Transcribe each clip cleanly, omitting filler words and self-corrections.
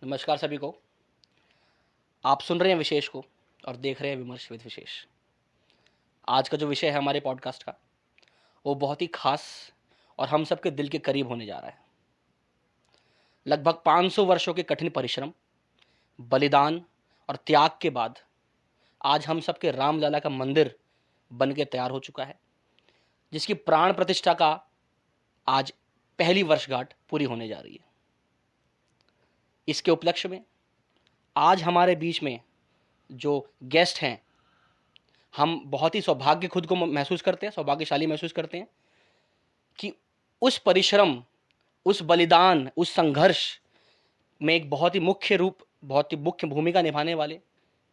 नमस्कार सभी को। आप सुन रहे हैं विशेष को और देख रहे हैं विमर्श विद विशेष। आज का जो विषय है हमारे पॉडकास्ट का, वो बहुत ही खास और हम सबके दिल के करीब होने जा रहा है। लगभग 500 वर्षों के कठिन परिश्रम, बलिदान और त्याग के बाद आज हम सबके रामलला का मंदिर बन के तैयार हो चुका है, जिसकी प्राण प्रतिष्ठा का आज पहली वर्षगांठ पूरी होने जा रही है। इसके उपलक्ष्य में आज हमारे बीच में जो गेस्ट हैं, हम बहुत ही सौभाग्य खुद को महसूस करते हैं, सौभाग्यशाली महसूस करते हैं कि उस परिश्रम, उस बलिदान, उस संघर्ष में एक बहुत ही मुख्य भूमिका निभाने वाले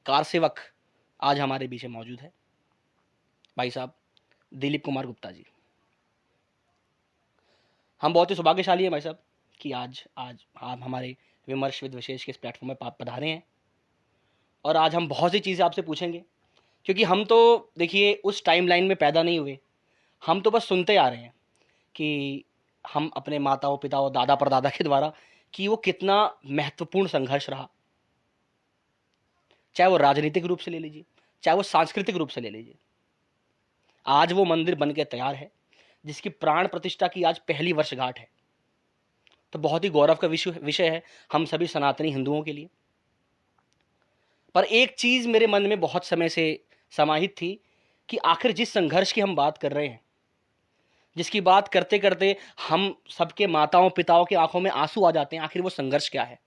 कारसेवक आज हमारे बीच में मौजूद है। भाई साहब दिलीप कुमार गुप्ता जी। हम बहुत ही सौभाग्यशाली हैं भाई साहब कि आज आज आप हमारे विमर्श विद विशेष के इस प्लेटफॉर्म में पधारे हैं और आज हम बहुत सी चीज़ें आपसे पूछेंगे, क्योंकि हम तो देखिए उस टाइमलाइन में पैदा नहीं हुए। हम तो बस सुनते आ रहे हैं कि हम अपने माताओं पिताओं दादा परदादा के द्वारा कि वो कितना महत्वपूर्ण संघर्ष रहा, चाहे वो राजनीतिक रूप से ले लीजिए, चाहे वो सांस्कृतिक रूप से ले लीजिए। आज वो मंदिर बन के तैयार है, जिसकी प्राण प्रतिष्ठा की आज पहली वर्षगांठ है। तो बहुत ही गौरव का विषय है हम सभी सनातनी हिंदुओं के लिए। पर एक चीज मेरे मन में बहुत समय से समाहित थी कि आखिर जिस संघर्ष की हम बात कर रहे हैं, जिसकी बात करते करते हम सबके माताओं पिताओं की आंखों में आंसू आ जाते हैं, आखिर वो संघर्ष क्या है,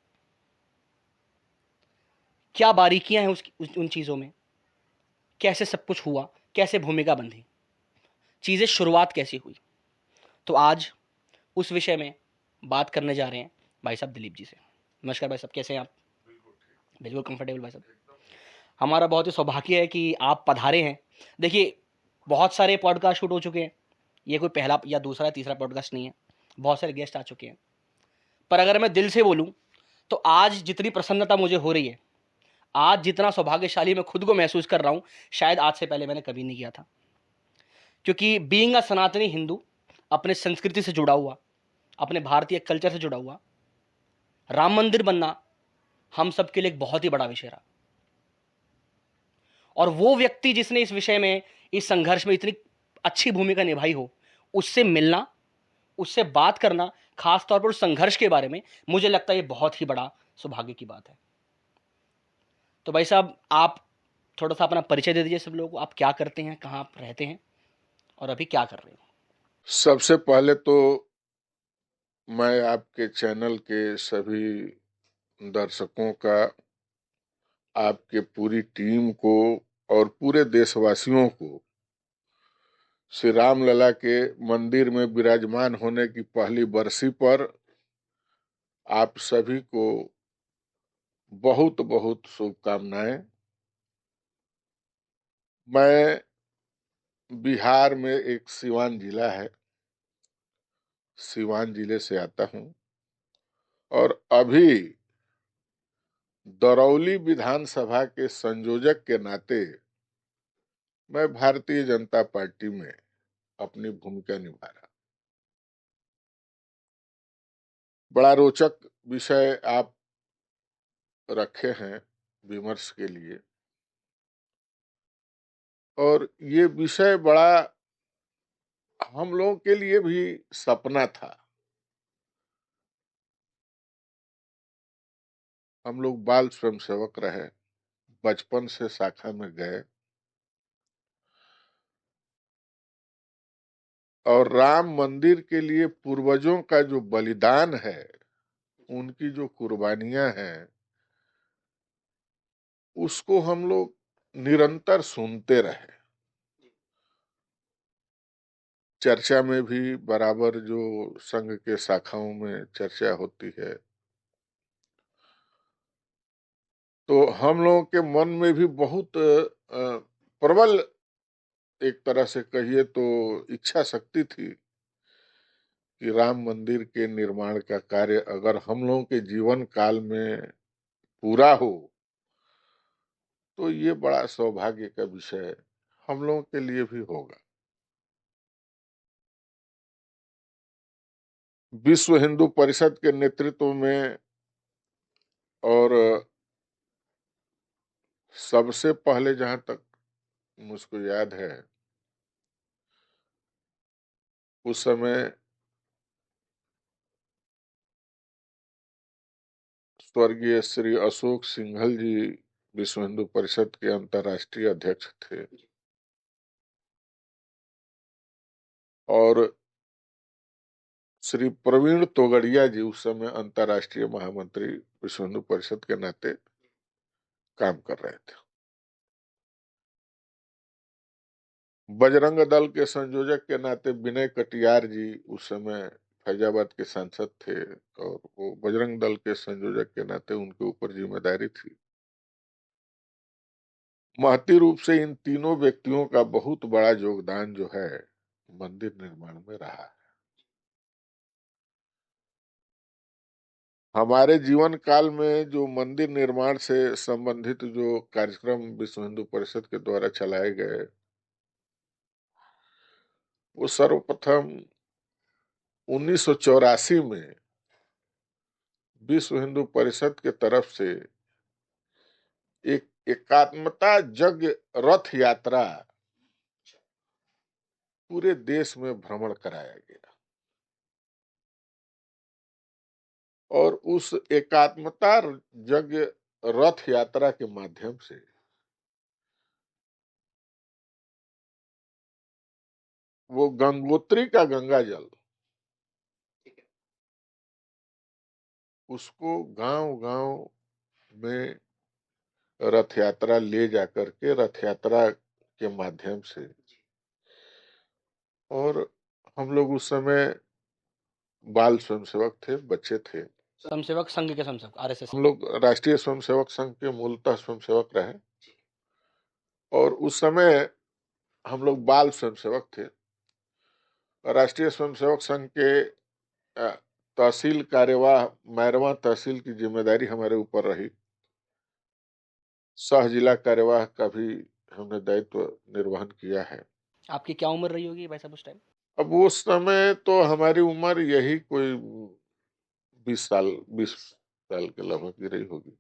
क्या बारीकियां हैं उन चीजों में, कैसे सब कुछ हुआ, कैसे भूमिका बंधी, चीजें शुरुआत कैसी हुई। तो आज उस विषय में बात करने जा रहे हैं भाई साहब दिलीप जी से। नमस्कार भाई साहब, कैसे हैं आप? बिल्कुल कंफर्टेबल भाई साहब। हमारा बहुत ही सौभाग्य है कि आप पधारे हैं। देखिए बहुत सारे पॉडकास्ट शूट हो चुके हैं, ये कोई पहला या दूसरा तीसरा पॉडकास्ट नहीं है, बहुत सारे गेस्ट आ चुके हैं। पर अगर मैं दिल से बोलूं तो आज जितनी प्रसन्नता मुझे हो रही है, आज जितना सौभाग्यशाली मैं खुद को महसूस कर रहा हूं, शायद आज से पहले मैंने कभी नहीं किया था। क्योंकि बीइंग अ सनातनी हिंदू, अपने संस्कृति से जुड़ा हुआ, अपने भारतीय कल्चर से जुड़ा हुआ, राम मंदिर बनना हम सबके लिए एक बहुत ही बड़ा विषय रहा। और वो व्यक्ति जिसने इस विषय में, इस संघर्ष में इतनी अच्छी भूमिका निभाई हो, उससे मिलना, उससे बात करना, खास तौर पर उस संघर्ष के बारे में, मुझे लगता है ये बहुत ही बड़ा सौभाग्य की बात है। तो भाई साहब आप थोड़ा सा अपना परिचय दे दीजिए सब लोगों को। आप क्या करते हैं, कहाँ आप रहते हैं और अभी क्या कर रहे हैं? सबसे पहले तो मैं आपके चैनल के सभी दर्शकों का, आपके पूरी टीम को और पूरे देशवासियों को श्री रामलला के मंदिर में विराजमान होने की पहली बरसी पर आप सभी को बहुत बहुत शुभकामनाएं। मैं बिहार में एक सिवान जिला है, सिवान जिले से आता हूं और अभी दरौली विधानसभा के संयोजक के नाते मैं भारतीय जनता पार्टी में अपनी भूमिका निभा रहा। बड़ा रोचक विषय आप रखे हैं विमर्श के लिए, और ये विषय बड़ा हम लोगों के लिए भी सपना था। हम लोग बाल स्वयंसेवक रहे, बचपन से शाखा में गए और राम मंदिर के लिए पूर्वजों का जो बलिदान है, उनकी जो कुर्बानियां हैं, उसको हम लोग निरंतर सुनते रहे। चर्चा में भी बराबर जो संघ के शाखाओं में चर्चा होती है, तो हम लोगों के मन में भी बहुत प्रबल, एक तरह से कहिए तो इच्छा शक्ति थी कि राम मंदिर के निर्माण का कार्य अगर हम लोगों के जीवन काल में पूरा हो तो ये बड़ा सौभाग्य का विषय हम लोगों के लिए भी होगा। विश्व हिंदू परिषद के नेतृत्व में और सबसे पहले जहां तक मुझको याद है, उस समय स्वर्गीय श्री अशोक सिंघल जी विश्व हिंदू परिषद के अंतर्राष्ट्रीय अध्यक्ष थे, और श्री प्रवीण तोगड़िया जी उस समय अंतर्राष्ट्रीय महामंत्री विश्व हिंदू परिषद के नाते काम कर रहे थे। बजरंग दल के संयोजक के नाते विनय कटियार जी उस समय फैजाबाद के सांसद थे, और वो बजरंग दल के संयोजक के नाते उनके ऊपर जिम्मेदारी थी। महती रूप से इन तीनों व्यक्तियों का बहुत बड़ा योगदान जो है मंदिर निर्माण में रहा है। हमारे जीवन काल में जो मंदिर निर्माण से संबंधित जो कार्यक्रम विश्व हिंदू परिषद के द्वारा चलाए गए, वो सर्वप्रथम 1984 में विश्व हिंदू परिषद के तरफ से एक एकात्मता यज्ञ रथ यात्रा पूरे देश में भ्रमण कराया गया, और उस एकात्मता यज्ञ रथ यात्रा के माध्यम से वो गंगोत्री का गंगा जल उसको गांव-गांव में रथ यात्रा ले जाकर के रथ यात्रा के माध्यम से, और हम लोग उस समय बाल स्वयंसेवक थे, बच्चे थे। स्वयंसेवक संघ के स्वयंसेवक आरएसएस। हम लोग राष्ट्रीय स्वयंसेवक संघ के मूलतः स्वयंसेवक रहे, और उस समय हम लोग बाल स्वयंसेवक थे। राष्ट्रीय स्वयंसेवक संघ के तहसील कार्यवाह मैरवा तहसील की जिम्मेदारी हमारे ऊपर रही। सह जिला कार्यवाह का भी हमने दायित्व निर्वहन किया है। आपकी क्या उम्र रही होगी भाई साहब उस टाइम? अब उस समय तो हमारी उम्र यही कोई 20 साल के लगभग की रही होगी,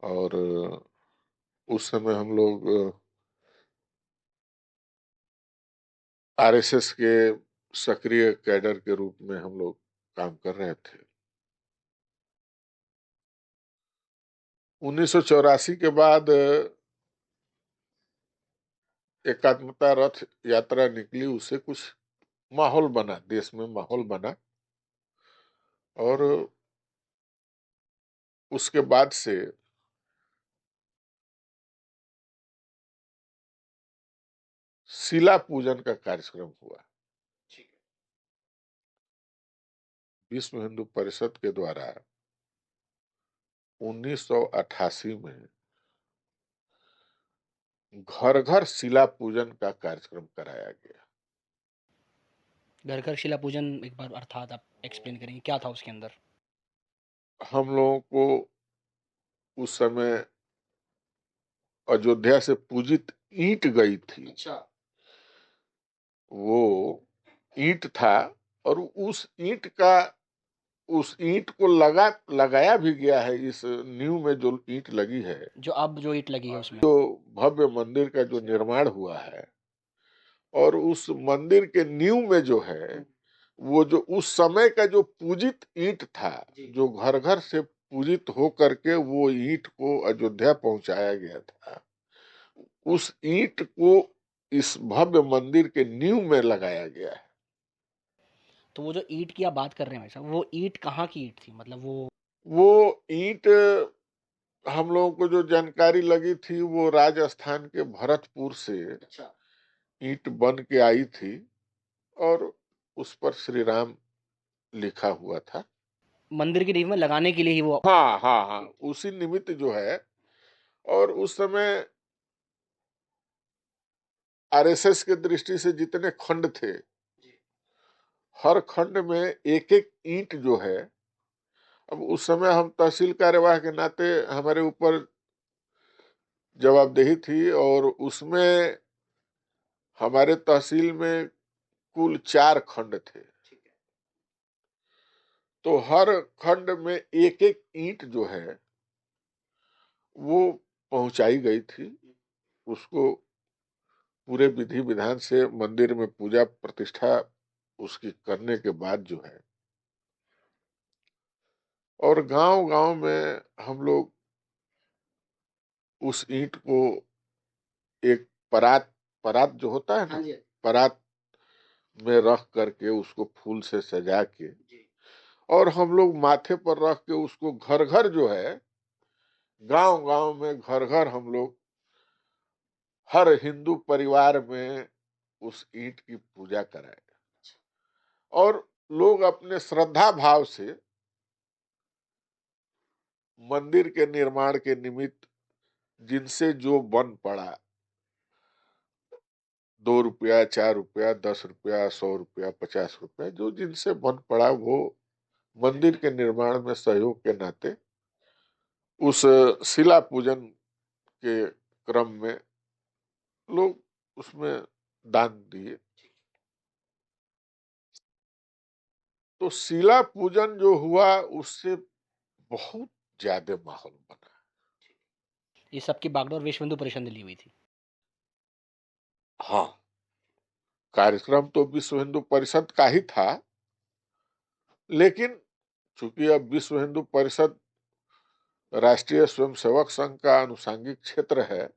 और उस समय हम लोग आरएसएस के सक्रिय कैडर के रूप में हम लोग काम कर रहे थे। 1984 के बाद एकात्मता रथ यात्रा निकली, उससे कुछ माहौल बना, देश में माहौल बना, और उसके बाद से शिला पूजन का कार्यक्रम हुआ। विश्व हिंदू परिषद के द्वारा 1988 में घर घर शिला पूजन का कार्यक्रम कराया गया। घर घर शिला पूजन एक बार अर्थात आप एक्सप्लेन करेंगे क्या था उसके अंदर? हम लोगों को उस समय अयोध्या से पूजित ईंट गई थी। अच्छा। वो ईंट था, और उस ईंट को लगाया भी गया है। इस नींव में जो ईंट लगी है, जो ईंट लगी है उसमें, जो भव्य मंदिर का जो निर्माण हुआ है, और उस मंदिर के नींव में जो है, वो जो उस समय का जो पूजित ईंट था, जो घर घर से पूजित हो करके वो ईंट को अयोध्या पहुंचाया गया था, उस ईंट को इस भव्य मंदिर के नींव में लगाया गया है। तो वो जो ईंट की आप बात कर रहे हैं भाई साहब, वो ईंट कहाँ की ईंट थी? मतलब वो ईंट हम लोगों को जो जानकारी लगी थी, वो राजस्थान के भरतपुर से ईंट बन के आई थी, और उस पर श्री राम लिखा हुआ था। मंदिर की नींव में लगाने के लिए ही वो। हाँ हाँ हाँ, उसी निमित्त जो है। और उस समय आरएसएस के दृष्टि से जितने खंड थे, हर खंड में एक एक ईंट जो है, अब उस समय हम तहसील कार्यवाह के नाते हमारे ऊपर जवाबदेही थी, और उसमें हमारे तहसील में कुल 4 खंड थे। तो हर खंड में एक एक ईंट जो है वो पहुंचाई गई थी। उसको पूरे विधि विधान से मंदिर में पूजा प्रतिष्ठा उसकी करने के बाद जो है, और गांव गांव में हम लोग उस ईंट को एक परात परात जो होता है ना, परात में रख करके उसको फूल से सजा के, और हम लोग माथे पर रख के उसको घर घर जो है, गांव गांव में घर घर हम लोग हर हिंदू परिवार में उस ईंट की पूजा कराए, और लोग अपने श्रद्धा भाव से मंदिर के निर्माण के निमित्त जिनसे जो बन पड़ा, 2 रुपया, 4 रुपया, 10 रुपया, 100 रुपया, 50 रुपया, जो जिनसे बन पड़ा वो मंदिर के निर्माण में सहयोग के नाते उस शिला पूजन के क्रम में लोग उसमें दान दिए। तो शिला पूजन जो हुआ उससे बहुत ज्यादा माहौल बना। ये सबकी बागडोर विश्व हिंदू परिषद ने ली हुई थी। हाँ, कार्यक्रम तो विश्व हिंदू परिषद का ही था, लेकिन चूंकि अब विश्व हिंदू परिषद राष्ट्रीय स्वयंसेवक संघ का अनुसांगिक क्षेत्र है,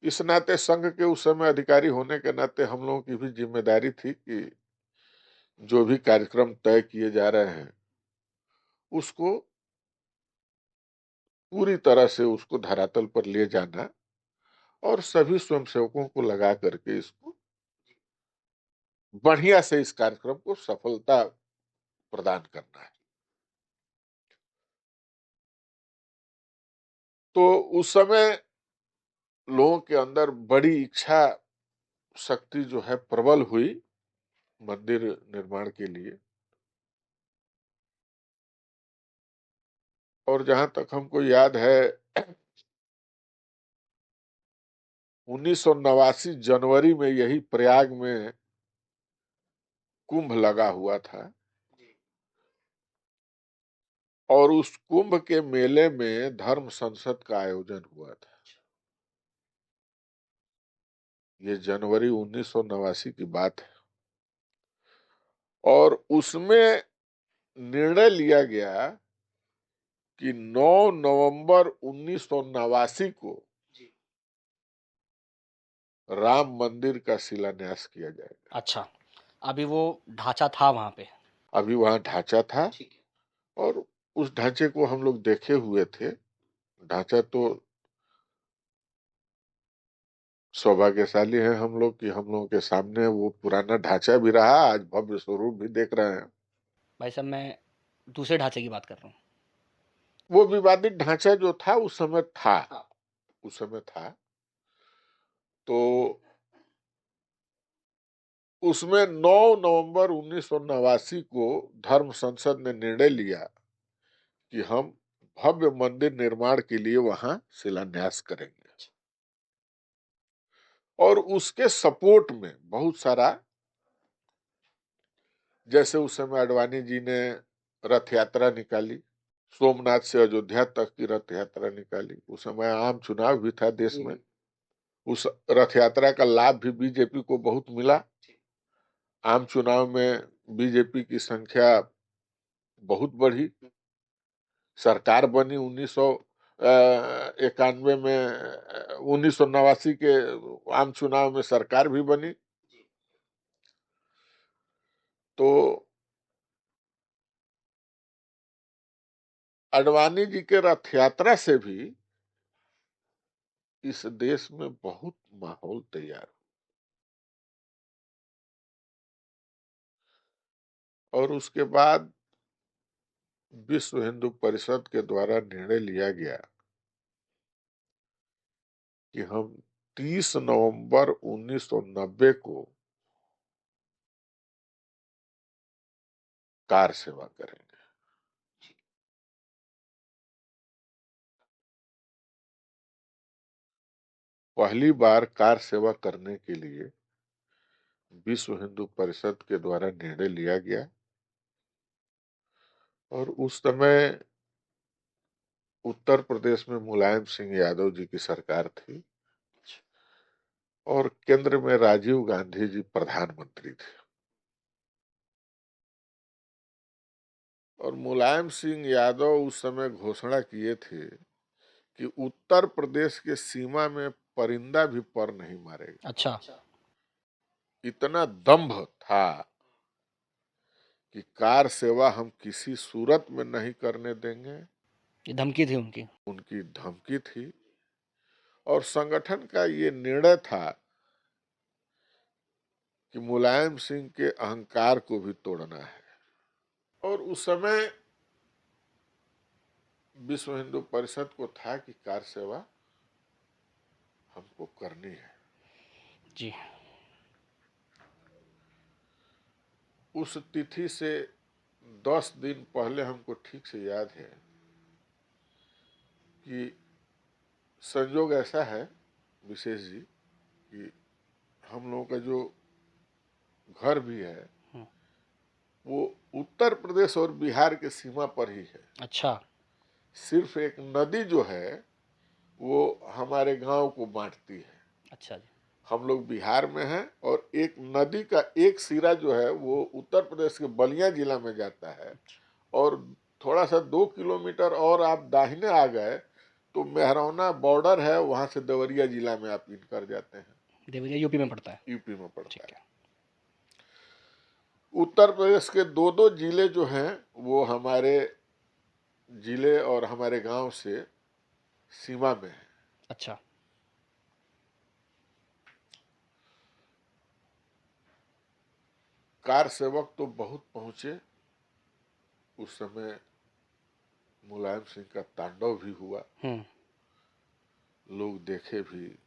इस नाते संघ के उस समय अधिकारी होने के नाते हम लोगों की भी जिम्मेदारी थी कि जो भी कार्यक्रम तय किए जा रहे हैं उसको पूरी तरह से उसको धरातल पर ले जाना, और सभी स्वयंसेवकों को लगा करके इसको बढ़िया से इस कार्यक्रम को सफलता प्रदान करना है। तो उस समय लोगों के अंदर बड़ी इच्छा शक्ति जो है प्रबल हुई मंदिर निर्माण के लिए। और जहां तक हमको याद है 1989 जनवरी में यही प्रयाग में कुंभ लगा हुआ था, और उस कुंभ के मेले में धर्म संसद का आयोजन हुआ था। ये जनवरी 1989 की बात है, और उसमें निर्णय लिया गया कि 9 नवंबर 1989 को राम मंदिर का शिलान्यास किया जाएगा। अच्छा, अभी वो ढांचा था वहां पे। अभी वहां ढांचा था, और उस ढांचे को हम लोग देखे हुए थे। ढांचा तो सौभाग्यशाली है हम लोग कि हम लोगों के सामने वो पुराना ढांचा भी रहा, आज भव्य स्वरूप भी देख रहे हैं। भाई साहब, मैं दूसरे ढांचे की बात कर रहा हूँ। वो विवादित ढांचा जो था उस समय था, उस समय था। तो उसमें 9 नवंबर 1989 को धर्म संसद ने निर्णय लिया कि हम भव्य मंदिर निर्माण के लिए वहां शिलान्यास करेंगे, और उसके सपोर्ट में बहुत सारा, जैसे उस समय आडवाणी जी ने रथ यात्रा निकाली, सोमनाथ से अयोध्या तक की रथ यात्रा निकाली। उस समय आम चुनाव भी था देश में। उस रथ यात्रा का लाभ भी बीजेपी को बहुत मिला। आम चुनाव में बीजेपी की संख्या बहुत बढ़ी, सरकार बनी 1991 में, 1989 के आम चुनाव में सरकार भी बनी। तो आडवाणी जी के रथ यात्रा से भी इस देश में बहुत माहौल तैयार, और उसके बाद विश्व हिंदू परिषद के द्वारा निर्णय लिया गया कि हम 30 नवंबर 1990 को कार सेवा करेंगे। पहली बार कार सेवा करने के लिए विश्व हिंदू परिषद के द्वारा निर्णय लिया गया, और उस समय उत्तर प्रदेश में मुलायम सिंह यादव जी की सरकार थी और केंद्र में राजीव गांधी जी प्रधानमंत्री थे। और मुलायम सिंह यादव उस समय घोषणा किए थे कि उत्तर प्रदेश के सीमा में परिंदा भी पर नहीं मारेगा। अच्छा। इतना दंभ था कि कार सेवा हम किसी सूरत में नहीं करने देंगे, ये धमकी थी उनकी। उनकी धमकी थी। और संगठन का ये निर्णय था कि मुलायम सिंह के अहंकार को भी तोड़ना है। और उस समय विश्व हिंदू परिषद को था कि कार सेवा हमको करनी है। जी। उस तिथि से 10 दिन पहले हमको ठीक से याद है कि संयोग ऐसा है विशेष जी कि हम लोगों का जो घर भी है वो उत्तर प्रदेश और बिहार के सीमा पर ही है। अच्छा। सिर्फ एक नदी जो है वो हमारे गांव को बांटती है। अच्छा जी। हम लोग बिहार में हैं और एक नदी का एक सिरा जो है वो उत्तर प्रदेश के बलिया जिला में जाता है और थोड़ा सा 2 किलोमीटर और आप दाहिने आ गए तो मेहरौना बॉर्डर है, वहां से देवरिया जिला में आप इन कर जाते हैं। देवरिया यूपी में पड़ता है। यूपी में पड़ता ठीक है। है। उत्तर प्रदेश के दो दो जिले जो हैं वो हमारे जिले और हमारे गांव से सीमा में है। अच्छा। कार सेवक तो बहुत पहुंचे। उस समय मुलायम सिंह का तांडव भी हुआ, लोग देखे भी,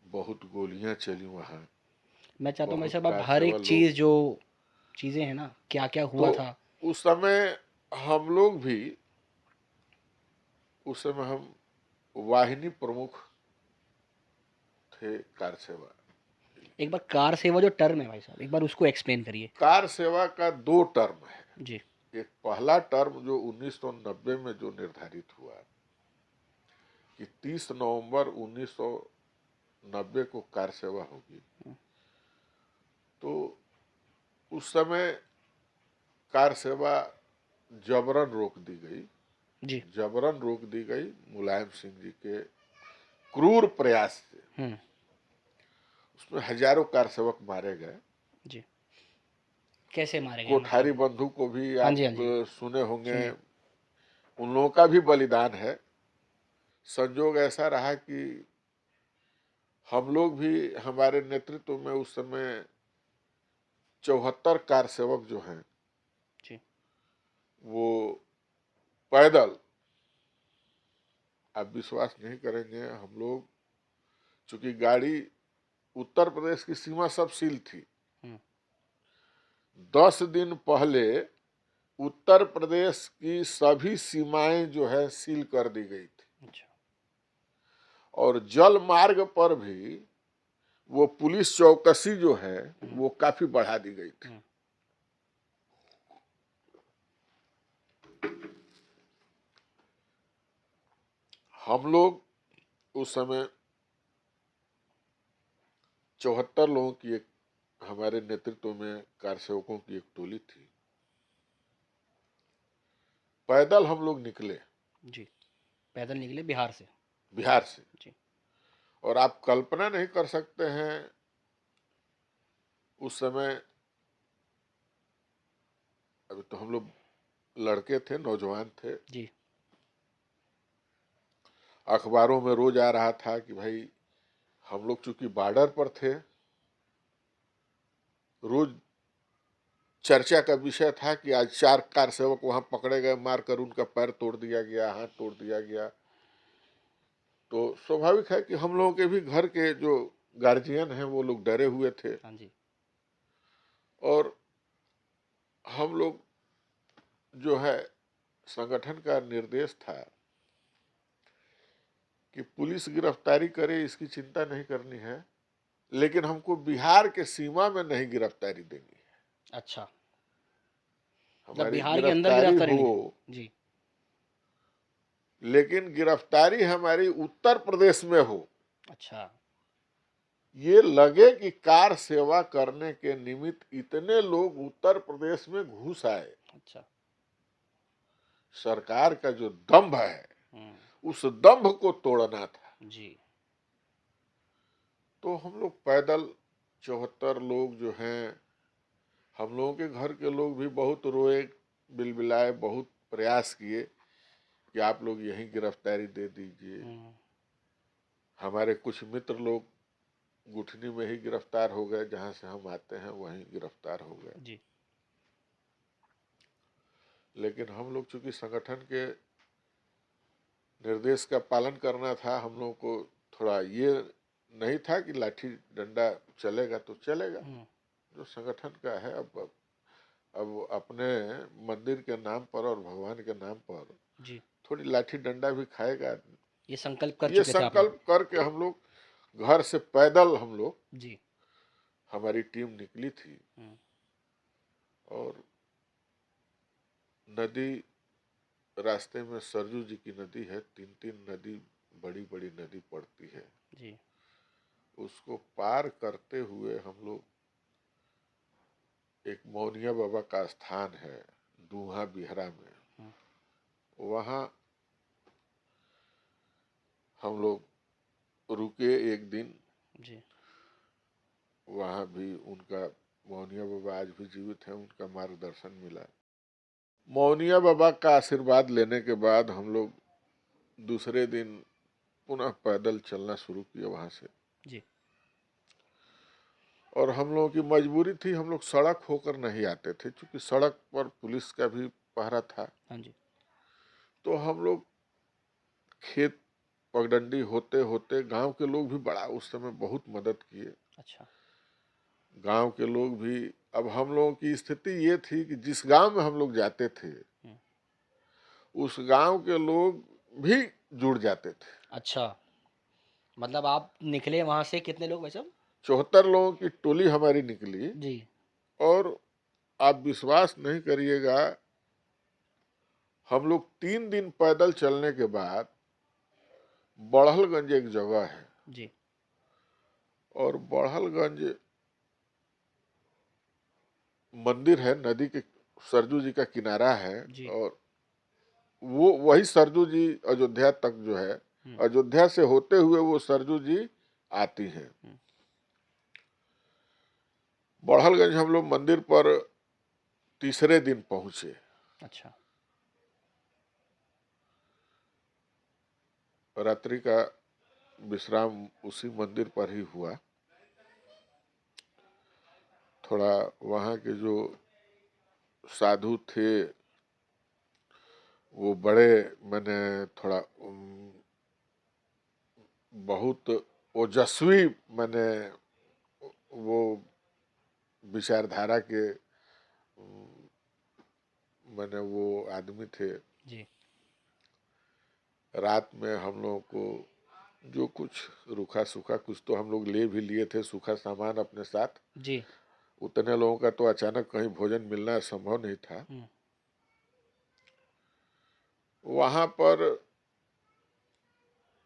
बहुत गोलियां चली वहां, मैं चाहता हूँ भाई बहुत साहब आप कार हर सेवा एक लोग। चीज़ जो चीज़ें हैं ना, क्या क्या तो हुआ था। उस समय हम लोग भी, उस समय हम वाहिनी प्रमुख थे कार सेवा। एक बार कार सेवा जो टर्म है भाई साहब, एक बार उसको एक्सप्लेन करिए। कार सेवा का 2 टर्म है। जी। एक पहला टर्म जो 1990 में जो निर्धारित हुआ कि 30 नवंबर 1990 को कार सेवा होगी, तो उस समय कार सेवा जबरन रोक दी गई। जी। जबरन रोक दी गई मुलायम सिंह जी के क्रूर प्रयास से। उसमें हजारों कार सेवक मारे गए। जी। कैसे मारे गए मतलब। कोठारी बंधु को भी हाँ आप जी, हाँ जी। सुने होंगे, सुनिए। उन लोगों का भी बलिदान है। संजोग ऐसा रहा कि हम लोग भी, हमारे नेतृत्व में उस समय 74 कार सेवक जो हैं जी। वो पैदल, आप विश्वास नहीं करेंगे, हम लोग, चूंकि गाड़ी उत्तर प्रदेश की सीमा सब सील थी, 10 दिन पहले उत्तर प्रदेश की सभी सीमाएं जो है सील कर दी गई थी। अच्छा। और जल मार्ग पर भी वो पुलिस चौकसी जो है वो काफी बढ़ा दी गई थी। हम लोग उस समय 74 लोगों की एक, हमारे नेतृत्व में कार सेवकों की एक टोली थी। पैदल हम लोग निकले जी। पैदल निकले बिहार से। बिहार से। जी। और आप कल्पना नहीं कर सकते हैं उस समय, अभी तो हम लोग लड़के थे, नौजवान थे, जी। अखबारों में रोज आ रहा था कि भाई हम लोग चूंकि बॉर्डर पर थे, रोज चर्चा का विषय था कि आज 4 कार सेवक वहां पकड़े गए, मारकर उनका पैर तोड़ दिया गया, हाथ तोड़ दिया गया। तो स्वाभाविक है कि हम लोगों के भी घर के जो गार्जियन हैं वो लोग डरे हुए थे। हाँ जी। और हम लोग जो है, संगठन का निर्देश था कि पुलिस गिरफ्तारी करे इसकी चिंता नहीं करनी है, लेकिन हमको बिहार के सीमा में नहीं गिरफ्तारी देनी है। अच्छा। जब हमारी बिहार के अंदर गिरफ्तारी गिरफ्तारी नहीं हो, हुई। जी। लेकिन गिरफ्तारी हमारी उत्तर प्रदेश में हो, अच्छा। ये लगे कि कार सेवा करने के निमित्त इतने लोग उत्तर प्रदेश में घुस आए। अच्छा। सरकार का जो दंभ है, हम्म। उस दंभ को तोड़ना था। जी। तो हम लोग पैदल 74 लोग जो हैं, हम लोगों के घर के लोग भी बहुत रोए, बिलबिलाए, बहुत प्रयास किए कि आप लोग यहीं गिरफ्तारी दे दीजिए। हमारे कुछ मित्र लोग गुठनी में ही गिरफ्तार हो गए, जहां से हम आते हैं वहीं गिरफ्तार हो गए। जी। लेकिन हम लोग चूंकि संगठन के निर्देश का पालन करना था, हम लोग को थोड़ा ये नहीं था कि लाठी डंडा चलेगा तो चलेगा, जो संगठन का है। अब अपने मंदिर के नाम पर और भगवान के नाम पर जी। थोड़ी लाठी डंडा भी खाएगा आदमी। ये संकल्प कर ये चुके थे आप लोग। संकल्प करके हम लोग घर से पैदल, हम लोग, जी। हमारी टीम निकली थी। और नदी, रास्ते में सरजू जी की नदी है, 3-3 नदी, बड़ी बड़ी नदी पड़ती है। जी। उसको पार करते हुए हम लोग, एक मौनिया बाबा का स्थान है दूहा बिहरा में, वहाँ हम लोग रुके एक दिन। जी। वहाँ भी उनका, मौनिया बाबा आज भी जीवित हैं, उनका मार्गदर्शन मिला। मौनिया बाबा का आशीर्वाद लेने के बाद हम लोग दूसरे दिन पुनः पैदल चलना शुरू किया वहाँ से। जी। और हम लोगों की मजबूरी थी, हम लोग सड़क होकर नहीं आते थे, क्योंकि सड़क पर पुलिस का भी पहरा था। हाँ जी। तो हम लोग खेत पगडंडी होते होते, गांव के लोग भी बड़ा उस समय बहुत मदद किए। अच्छा। गांव के लोग भी, अब हम लोगों की स्थिति ये थी कि जिस गांव में हम लोग जाते थे, उस गांव के लोग भी जुड़ जाते थे। अच्छा, मतलब आप निकले वहां से कितने लोग भाई साहब? 74 लोगों की टोली हमारी निकली। जी। और आप विश्वास नहीं करिएगा, हम लोग 3 दिन पैदल चलने के बाद, बड़हलगंज एक जगह है, जी। और बड़हलगंज मंदिर है, नदी के, सरजू जी का किनारा है। जी। और वो वही सरजू जी अयोध्या तक जो है, अयोध्या से होते हुए वो सरजू जी आती हैं। बड़हलगंज हम लोग मंदिर पर तीसरे दिन पहुंचे। अच्छा। रात्रि का विश्राम उसी मंदिर पर ही हुआ। थोड़ा वहाँ के जो साधु थे, वो बड़े, मैंने थोड़ा बहुत ओजस्वी, मैंने वो विचारधारा के, मैंने वो आदमी थे। जी। रात में हम लोगों को जो कुछ रूखा सूखा, कुछ तो हम लोग ले भी लिए थे सूखा सामान अपने साथ। जी। उतने लोगों का तो अचानक कहीं भोजन मिलना संभव नहीं था। वहां पर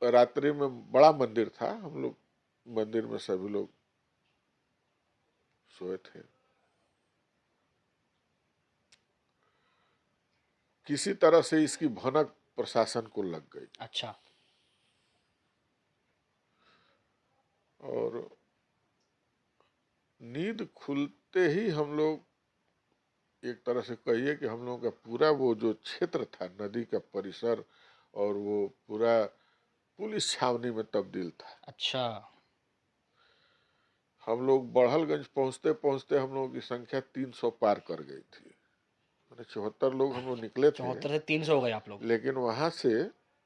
रात्रि में बड़ा मंदिर था, हम लोग मंदिर में सभी लोग सोए थे। किसी तरह से इसकी भनक प्रशासन को लग गई। अच्छा। और नींद खुलते ही हम लोग, एक तरह से कहिए कि हम लोगों का पूरा वो जो क्षेत्र था, नदी का परिसर, और वो पूरा पुलिस छावनी में तब्दील था। अच्छा। हम लोग बड़हलगंज पहुंचते पहुंचते हम लोगों की संख्या 300 पार कर गई थी। मैंने 74 लोग हम लोग निकले थे, 74 से 300 हो गए आप लोग। लेकिन वहां से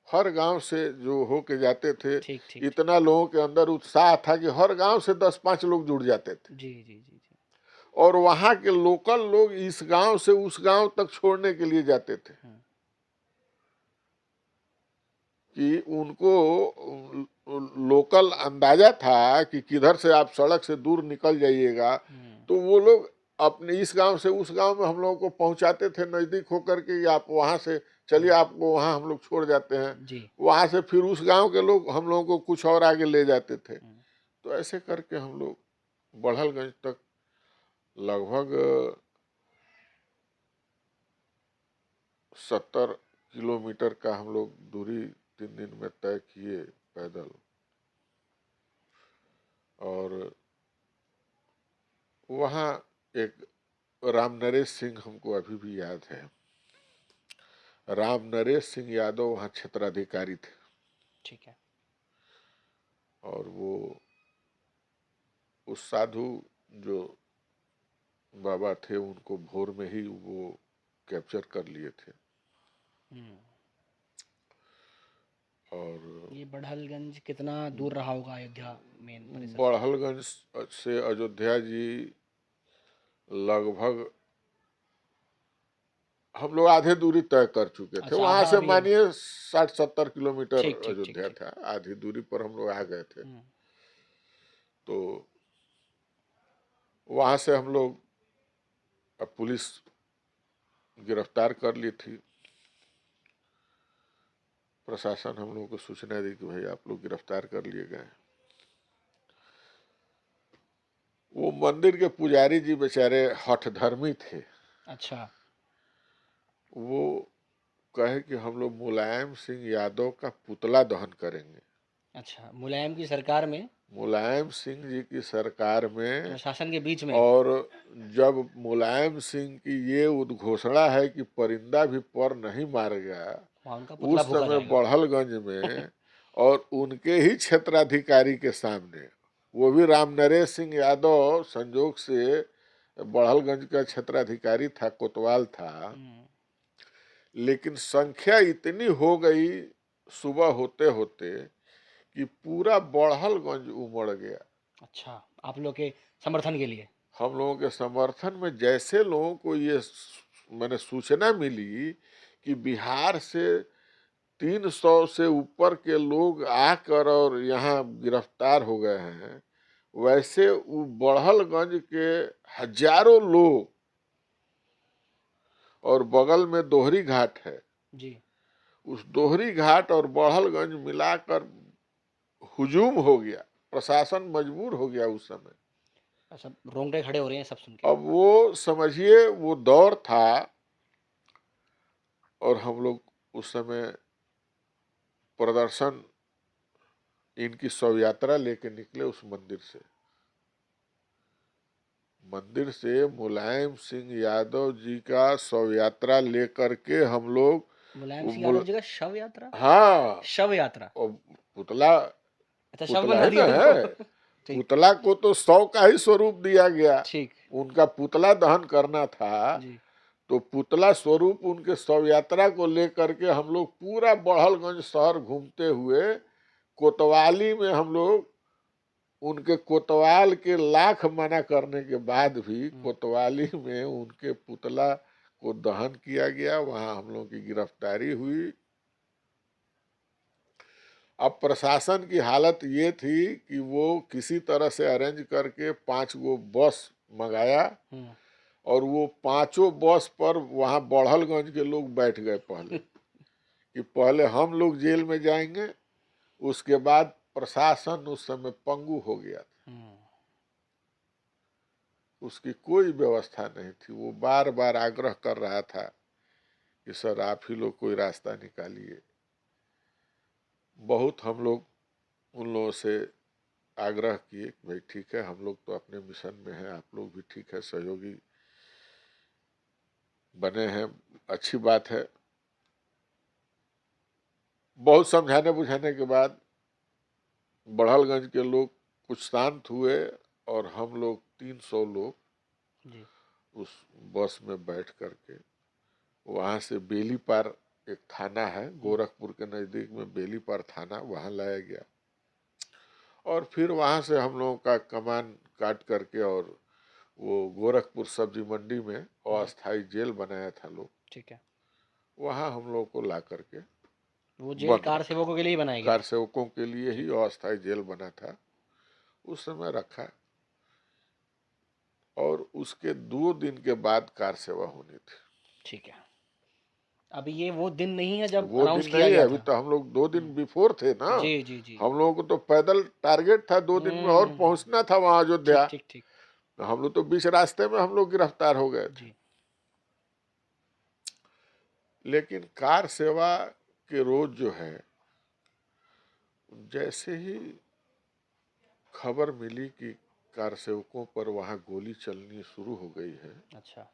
हर गांव से जो होके जाते थे, ठीक ठीक। इतना लोगों के अंदर उत्साह था कि हर गांव से 10-5 लोग जुड़ जाते थे। जी जी जी जी। और वहां के लोकल लोग इस गांव से उस गांव तक छोड़ने के लिए जाते थे, कि उनको लोकल अंदाजा था कि किधर से आप सड़क से दूर निकल जाइएगा तो वो लोग अपने इस गांव से उस गांव में हम लोगों को पहुंचाते थे नजदीक होकर के, या आप वहां से चलिए आपको वहां हम लोग छोड़ जाते हैं, जी। वहां से फिर उस गांव के लोग हम लोगों को कुछ और आगे ले जाते थे। तो ऐसे करके हम लोग बड़हलगंज तक लगभग 70 किलोमीटर का हम लोग दूरी 3 दिन में तय किए पैदल। और वहाँ एक राम नरेश सिंह हमको अभी भी याद है। राम नरेश सिंह यादव वहाँ क्षेत्राधिकारी थे, ठीक है। और वो उस साधु जो बाबा थे उनको भोर में ही वो कैप्चर कर लिए थे। हम्म। और ये बड़हलगंज कितना दूर रहा होगा अयोध्या मेन परिसर से? बड़हलगंज से अयोध्या जी लगभग हम लोग आधे दूरी तय कर चुके थे। अच्छा, वहां आधा से अभी मानिए 60-70 किलोमीटर ठीक ठीक ठीक अयोध्या ठीक। था, आधी दूरी पर हम लोग आ गए थे। हम्म। तो वहां से हम लोग, अब पुलिस गिरफ्तार कर ली थी, प्रशासन हम लोगों को सूचना दी कि भाई आप लोग गिरफ्तार कर लिए गए। वो मंदिर के पुजारी जी बेचारे हठधर्मी थे। अच्छा। वो कहे कि हम लोग मुलायम सिंह यादव का पुतला दहन करेंगे। अच्छा, मुलायम की सरकार में, मुलायम सिंह जी की सरकार में। प्रशासन के बीच में। और जब मुलायम सिंह की ये उद्घोषणा है कि परिंदा भी पर नहीं मारेगा, वहाँ उनका पुतला उस फूका समय जाएगा। बड़हलगंज में और उनके ही क्षेत्राधिकारी के सामने, वो भी राम नरेश सिंह यादव संजोग से बड़हलगंज का क्षेत्राधिकारी था, कोतवाल था। हम्म। लेकिन संख्या इतनी हो गई सुबह होते होते कि पूरा बड़हलगंज उमड़ गया। अच्छा, आप लोग के समर्थन के लिए? हम लोगों के समर्थन में जैसे लोगों को ये मैंने सूचना मिली कि बिहार से 300 से ऊपर के लोग आकर और यहाँ गिरफ्तार हो गए हैं, वैसे वो बड़हलगंज के हजारों लोग, और बगल में दोहरी घाट है, जी। उस दोहरी घाट और बड़हलगंज मिलाकर हुजूम हो गया। प्रशासन मजबूर हो गया उस समय। अच्छा, रोंगटे खड़े हो रहे हैं सब सुन के। अब वो समझिए वो दौर था, और हम लोग उस समय प्रदर्शन इनकी शव यात्रा लेके निकले उस मंदिर से। मंदिर से मुलायम सिंह यादव जी का शव यात्रा लेकर के हम लोग मुलायम सिंह यादव जी का शव यात्रा? हाँ, शव यात्रा? और पुतला, अच्छा, शव पुतला बना ही दिया ना उनको। है। ठीक पुतला को तो 100 का ही स्वरूप दिया गया, ठीक। उनका पुतला दहन करना था। जी। तो पुतला स्वरूप उनके शव यात्रा को लेकर के हम लोग पूरा बड़हलगंज शहर घूमते हुए कोतवाली में, हम लोग उनके कोतवाल के लाख मना करने के बाद भी कोतवाली में उनके पुतला को दहन किया गया। वहां हम लोगों की गिरफ्तारी हुई। अब प्रशासन की हालत ये थी कि वो किसी तरह से अरेंज करके 5 गो बस मंगाया, और वो 5 बस पर वहां बड़हलगंज के लोग बैठ गए पहले कि पहले हम लोग जेल में जाएंगे। उसके बाद प्रशासन उस समय पंगु हो गया था, उसकी कोई व्यवस्था नहीं थी। वो बार बार आग्रह कर रहा था कि सर आप ही लोग कोई रास्ता निकालिए। बहुत हम लोग उन लोगों से आग्रह किए कि भाई ठीक है, हम लोग तो अपने मिशन में हैं, आप लोग भी ठीक है सहयोगी बने हैं, अच्छी बात है। बहुत समझाने बुझाने के बाद बड़हलगंज के लोग कुछ शांत हुए, और हम लोग 300 लोग जी। उस बस में बैठ करके वहाँ से बेलीपार, एक थाना है गोरखपुर के नज़दीक में, बेलीपार थाना, वहाँ लाया गया। और फिर वहाँ से हम लोगों का कमान काट करके और वो गोरखपुर सब्जी मंडी में अस्थाई जेल बनाया था लोग, ठीक है। वहाँ हम लोग को ला करके वो जेल बंद कार रखा। सेवकों के लिए ही बनाया गया कार था? सेवकों के लिए ही ठीक। अस्थाई जेल बना था, उस समय रखा। और उसके 2 दिन के बाद कार सेवा होनी थी। ठीक है। अभी ये वो दिन नहीं है जब वो अनाउंस दिन किया नहीं है, गया अभी था। तो हम लोग 2 दिन हम्म, बिफोर थे ना। जी जी जी। हम लोगों को तो पैदल टारगेट था, 2 दिन में और हम्म। पहुंचना था वहां ठीक अयोध्या। ठीक ठीक। तो हम लोग तो बीच रास्ते में हम लोग गिरफ्तार हो गए थे। जी। लेकिन कार सेवा के रोज जो है, जैसे ही खबर मिली कि कार सेवकों पर वहां गोली चलनी शुरू हो गई है अच्छा।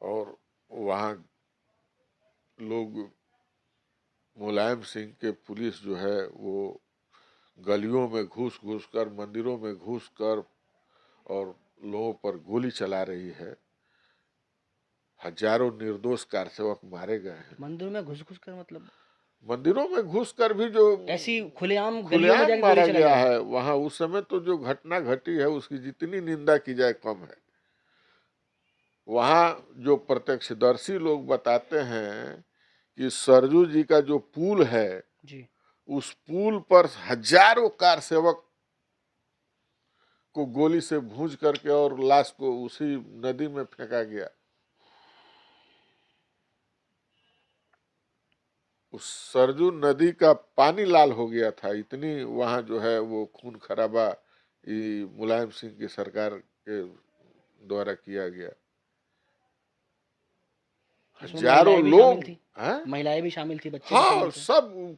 और वहां लोग, मुलायम सिंह के पुलिस जो है वो गलियों में घुस घुस कर, मंदिरों में घुस कर और लोगों पर गोली चला रही है। हजारों निर्दोष कार सेवक मारे गए हैं। मंदिर में घुस घुस कर मतलब मंदिरों में घुसकर भी जो ऐसी खुलेआम गलियों में खुलेआम जाके गोली मारा चलाई गया जा रही है वहां, उस समय तो जो घटना घटी है उसकी जितनी निंदा की जाए कम है। वहां जो प्रत्यक्षदर्शी लोग बताते हैं कि सरजू जी का जो पुल है, जी। उस पुल पर हजारों कार सेवक को गोली से भूंज करके और लाश को उसी नदी में फेंका गया। उस सरजू नदी का पानी लाल हो गया था, इतनी वहां जो है वो खून खराबा ये मुलायम सिंह की सरकार के द्वारा किया गया। इसमें हजारों महिलाएं भी शामिल लोग थी। हैं। महिलाएं भी शामिल थी, बच्चे भी हाँ, शामिल थे। सब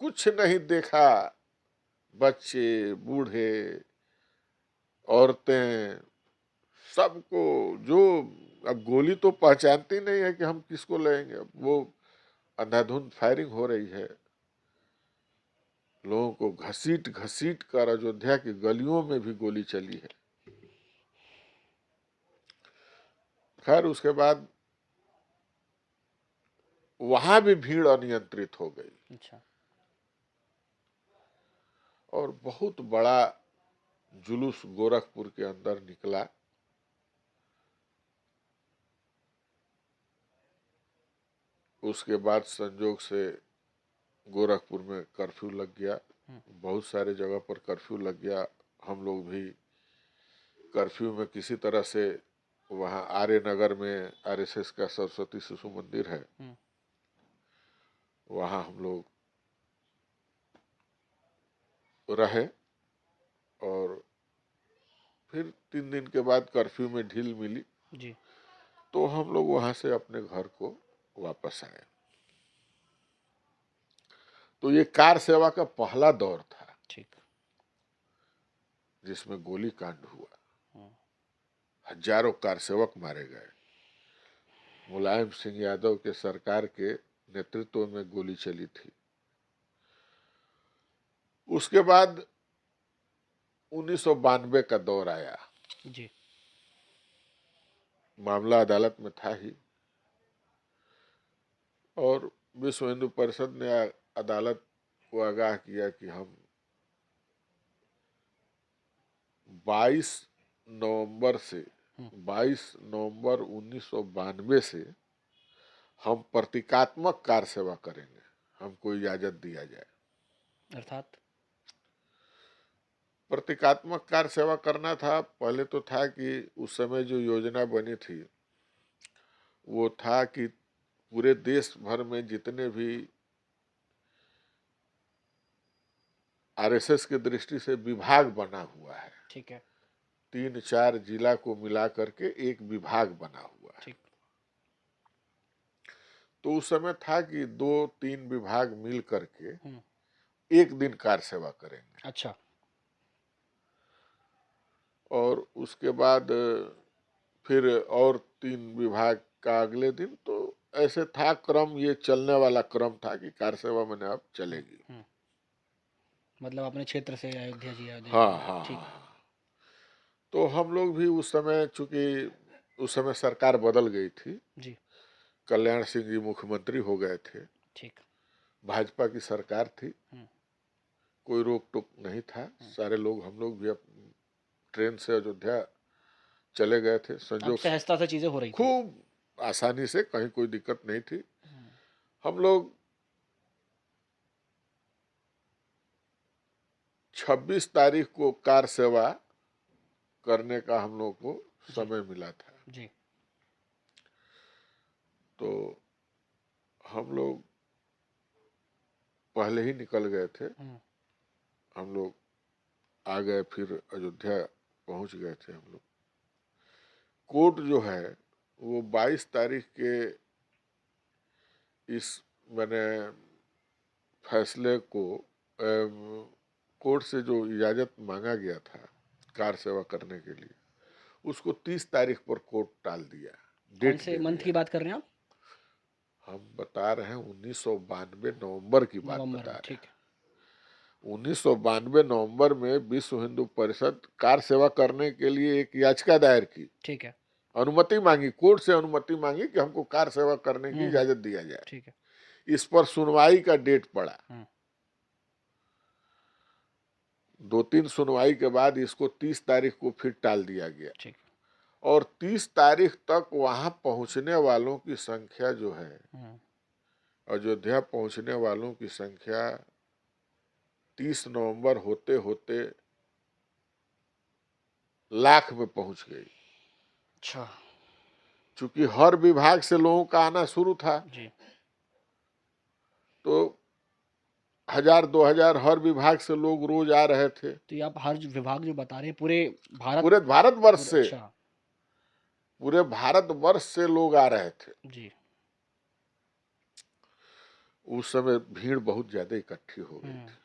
कुछ नहीं देखा, बच्चे, बूढ़े, औरतें, सबको जो, अब गोली तो पहचानती नहीं है कि हम किसको लेंगे, वो अंधाधुंध फायरिंग हो रही है। लोगों को घसीट घसीट कर अयोध्या की गलियों में भी गोली चली है। खैर उसके बाद वहां भी भीड़ अनियंत्रित हो गई अच्छा। और बहुत बड़ा जुलूस गोरखपुर के अंदर निकला। उसके बाद संजोग से गोरखपुर में कर्फ्यू लग गया, हम्म। बहुत सारे जगह पर कर्फ्यू लग गया। हम लोग भी कर्फ्यू में किसी तरह से, वहाँ आर्य नगर में आरएसएस का सरस्वती शिशु मंदिर है, हम्म। वहाँ हम लोग रहे और फिर 3 दिन के बाद कर्फ्यू में ढील मिली जी। तो हम लोग वहाँ से अपने घर को वापस आए। तो ये कार सेवा का पहला दौर था ठीक। जिसमें गोली कांड हुआ, हम्म। हजारों कार सेवक मारे गए। मुलायम सिंह यादव के सरकार के नेतृत्व में गोली चली थी। उसके बाद 1992 का दौर आया। जी। मामला अदालत में था ही और विश्व हिंदू परिषद ने अदालत को आगाह किया कि हम 22 नवंबर से, हम्म। 22 नवंबर 1992 से हम प्रतीकात्मक कार सेवा करेंगे, हमको इजाजत दिया जाए। अर्थात प्रतीकात्मक कार सेवा करना था, पहले तो था कि उस समय जो योजना बनी थी वो था कि पूरे देश भर में जितने भी आरएसएस के दृष्टि से विभाग बना हुआ है, ठीक है। 3-4 जिला को मिला करके एक विभाग बना हुआ है। ठीक। तो उस समय था कि 2-3 विभाग मिल करके हम्म। एक दिन कार सेवा करेंगे अच्छा। और उसके बाद फिर और 3 विभाग का अगले दिन। तो ऐसे था क्रम, ये चलने वाला क्रम था कि कार सेवा मैंने अब हम्म। चलेगी। हम्म। मतलब अपने क्षेत्र से अयोध्या जी, अयोध्या हाँ जी। हाँ हाँ ठीक। हाँ। तो हम लोग भी उस समय, चूंकि उस समय सरकार बदल गई थी, जी। कल्याण सिंह जी मुख्यमंत्री हो गए थे, ठीक। भाजपा की सरकार थी, हम्म। कोई रोक टोक नहीं था। हम्म। सारे लोग, हम लोग भी ट्रेन से अयोध्या चले गए थे। अब संजोग सहजता से चीजें हो रही थी। खूब आसानी से, कहीं कोई दिक्कत नहीं थी। हम्म। हम लोग 26 तारीख को कार सेवा करने का हम लोग को समय मिला था। जी। तो हम लोग पहले ही निकल गए थे। हम लोग आ गए, फिर अयोध्या पहुंच गए थे हम लोग। कोर्ट जो है वो 22 तारीख के इस मैंने फैसले को कोर्ट से जो इजाज़त मांगा गया था कार सेवा करने के लिए, उसको 30 तारीख पर कोर्ट टाल दिया, कौन डेट से दे मंथ दिया। की बात कर रहे हैं आप? हम बता रहे हैं 1992 नवंबर की बात नवंबर बता में, रहे ठीक है। हैं। 1992 नवंबर में विश्व हिंदू परिषद कार सेवा करने के लिए एक याचिका दायर की, ठीक है। अनुमति मांगी, कोर्ट से अनुमति मांगी कि हमको कार सेवा करने की हम्म, इजाजत दिया जाए। ठीक है। इस पर सुनवाई का डेट पड़ा। हम्म, 2-3 सुनवाई के बाद इसको 30 तारीख को फिर टाल दिया गया। ठीक है। और 30 तारीख तक वहां पहुंचने वालों की संख्या जो है, अयोध्या पहुंचने वालों की संख्या 30 नवंबर होते होते लाख में पहुंच गई। अच्छा। चूंकि हर विभाग से लोगों का आना शुरू था, जी। तो 1000-2000 हर विभाग से लोग रोज आ रहे थे। तो ये आप हर विभाग जो बता रहे हैं पूरे भारत, पूरे भारतवर्ष पूरे, से, अच्छा। पूरे भारतवर्ष से लोग आ रहे थे। जी। उस समय भीड़ बहुत ज्यादा इकट्ठी हो गई थी।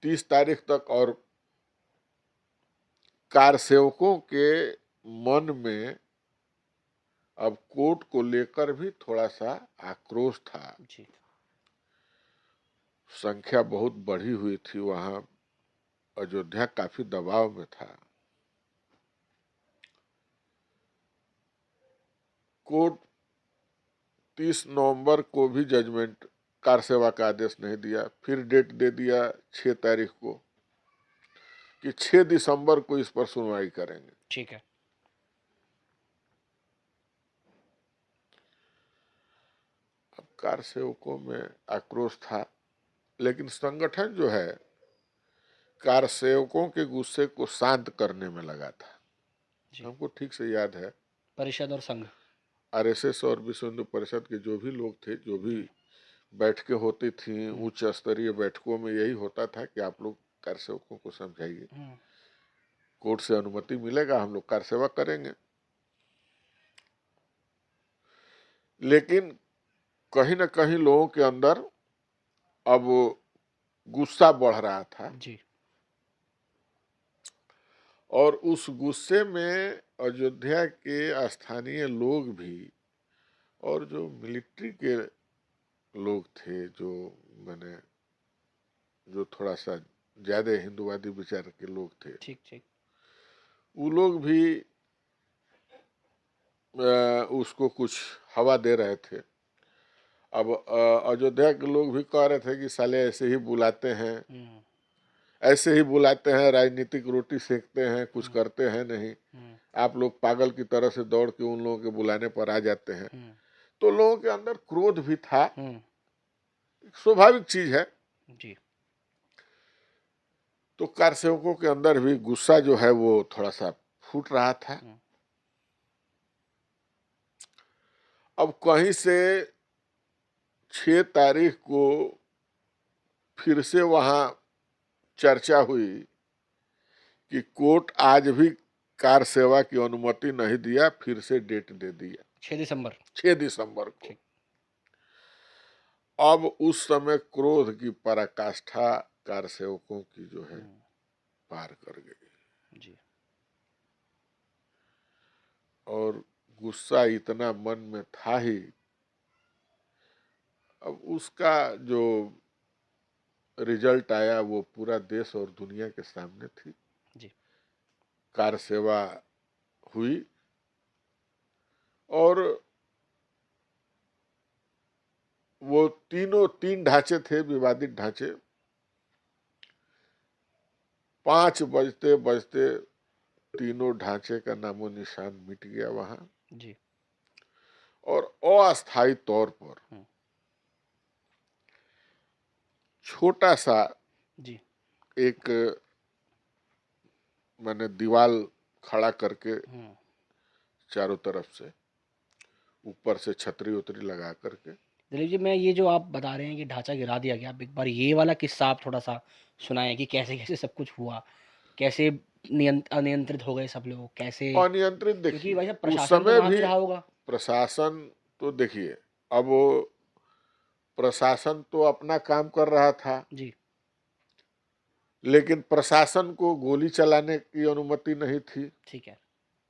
30 तारीख तक। और कार सेवकों के मन में अब कोर्ट को लेकर भी थोड़ा सा आक्रोश था। जी। संख्या बहुत बढ़ी हुई थी वहां, अयोध्या काफी दबाव में था। कोर्ट 30 नवंबर को भी जजमेंट कार सेवा का आदेश नहीं दिया, फिर डेट दे दिया 6 तारीख को कि 6 दिसंबर को इस पर सुनवाई करेंगे। ठीक है। अब कार सेवकों में आक्रोश था, लेकिन संगठन जो है कार सेवकों के गुस्से को शांत करने में लगा था। जी। हमको ठीक से याद है, परिषद और संघ। आरएसएस और विश्व हिंदू परिषद के जो भी लोग थे, जो भी जी। बैठकें होती थी, उच्च स्तरीय बैठकों में यही होता था कि आप लोग कार सेवकों को समझाइए, कोर्ट से अनुमति मिलेगा, हम लोग कार सेवा करेंगे। लेकिन कहीं ना कहीं लोगों के अंदर अब गुस्सा बढ़ रहा था। जी। और उस गुस्से में अयोध्या के स्थानीय लोग भी और जो मिलिट्री के लोग थे, जो मैंने जो थोड़ा सा ज्यादा हिंदूवादी विचार के लोग थे, ठीक ठीक। वो लोग भी उसको कुछ हवा दे रहे थे। अब अयोध्या के लोग भी कह रहे थे कि साले ऐसे ही बुलाते हैं, ऐसे ही बुलाते हैं, राजनीतिक रोटी सेकते हैं, कुछ करते हैं नहीं। आप लोग पागल की तरह से दौड़ के उन लोगों के बुलाने पर आ जाते हैं। तो लोगों के अंदर क्रोध भी था, स्वाभाविक चीज है। जी। तो कार सेवकों के अंदर भी गुस्सा जो है वो थोड़ा सा फूट रहा था। अब कहीं से 6 तारीख को फिर से वहां चर्चा हुई कि कोर्ट आज भी कार सेवा की अनुमति नहीं दिया, फिर से डेट दे दिया 6 दिसंबर। 6 दिसंबर को। ठीक। अब उस समय क्रोध की पराकाष्ठा कार सेवकों की जो है पार कर गई। जी। और गुस्सा इतना मन में था ही। अब उसका जो रिजल्ट आया वो पूरा देश और दुनिया के सामने थी। जी। कार सेवा हुई और वो तीन ढांचे थे, विवादित ढांचे। 5 बजते बजते तीनों ढांचे का नामो निशान मिट गया वहां। जी। और अस्थायी तौर पर छोटा सा जी। एक मैंने दीवाल खड़ा करके हम्म। चारों तरफ से, ऊपर से छतरी उतरी लगा करके। दिलीप जी, मैं ये जो आप बता रहे हैं कि ढांचा गिरा दिया गया, आप एक बार ये वाला किस्सा आप थोड़ा सा सुनाएं कि कैसे कैसे सब कुछ हुआ, कैसे अनियंत्रित हो गए सब लोग, कैसे, अनियंत्रित क्योंकि देखिए, भाई साहब उस प्रशासन तो समय वहां भी भी रहा होगा। प्रशासन, तो देखिए, अब वो प्रशासन तो अपना काम कर रहा था, जी। लेकिन प्रशासन को गोली चलाने की अनुमति नहीं थी। ठीक है।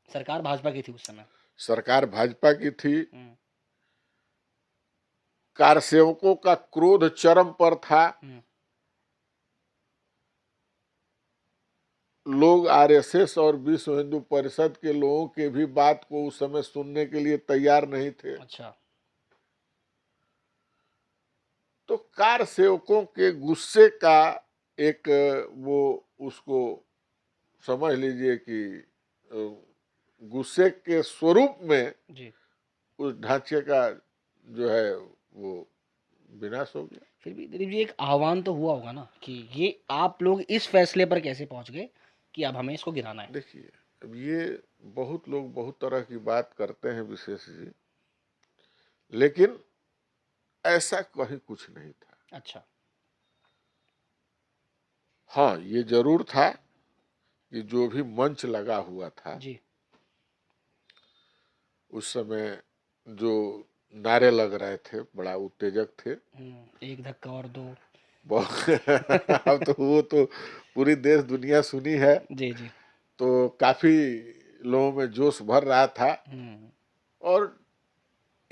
सरकार भाजपा की थी उस समय। सरकार भाजपा की थी। हम्म। कारसेवकों का क्रोध चरम पर था। हम्म। लोग आरएसएस और विश्व हिंदू परिषद के लोगों के भी बात को उस समय सुनने के लिए तैयार नहीं थे। अच्छा। तो कार सेवकों के गुस्से का एक, वो उसको समझ लीजिए कि गुस्से के स्वरूप में जी। उस ढांचे का जो है वो विनाश हो गया। फिर भी दिलीप जी, एक आह्वान तो हुआ होगा ना कि ये आप लोग इस फैसले पर कैसे पहुंच गए कि अब हमें इसको गिराना है। देखिए, अब ये बहुत लोग बहुत तरह की बात करते हैं विशेष जी, लेकिन ऐसा कहीं कुछ नहीं था। अच्छा। हाँ, ये जरूर था कि जो भी मंच लगा हुआ था जी। उस समय, जो नारे लग रहे थे बड़ा उत्तेजक थे। एक धक्का और दो। अब तो वो तो पूरी देश दुनिया सुनी है। जी जी। तो काफी लोगों में जोश भर रहा था। हम्म। और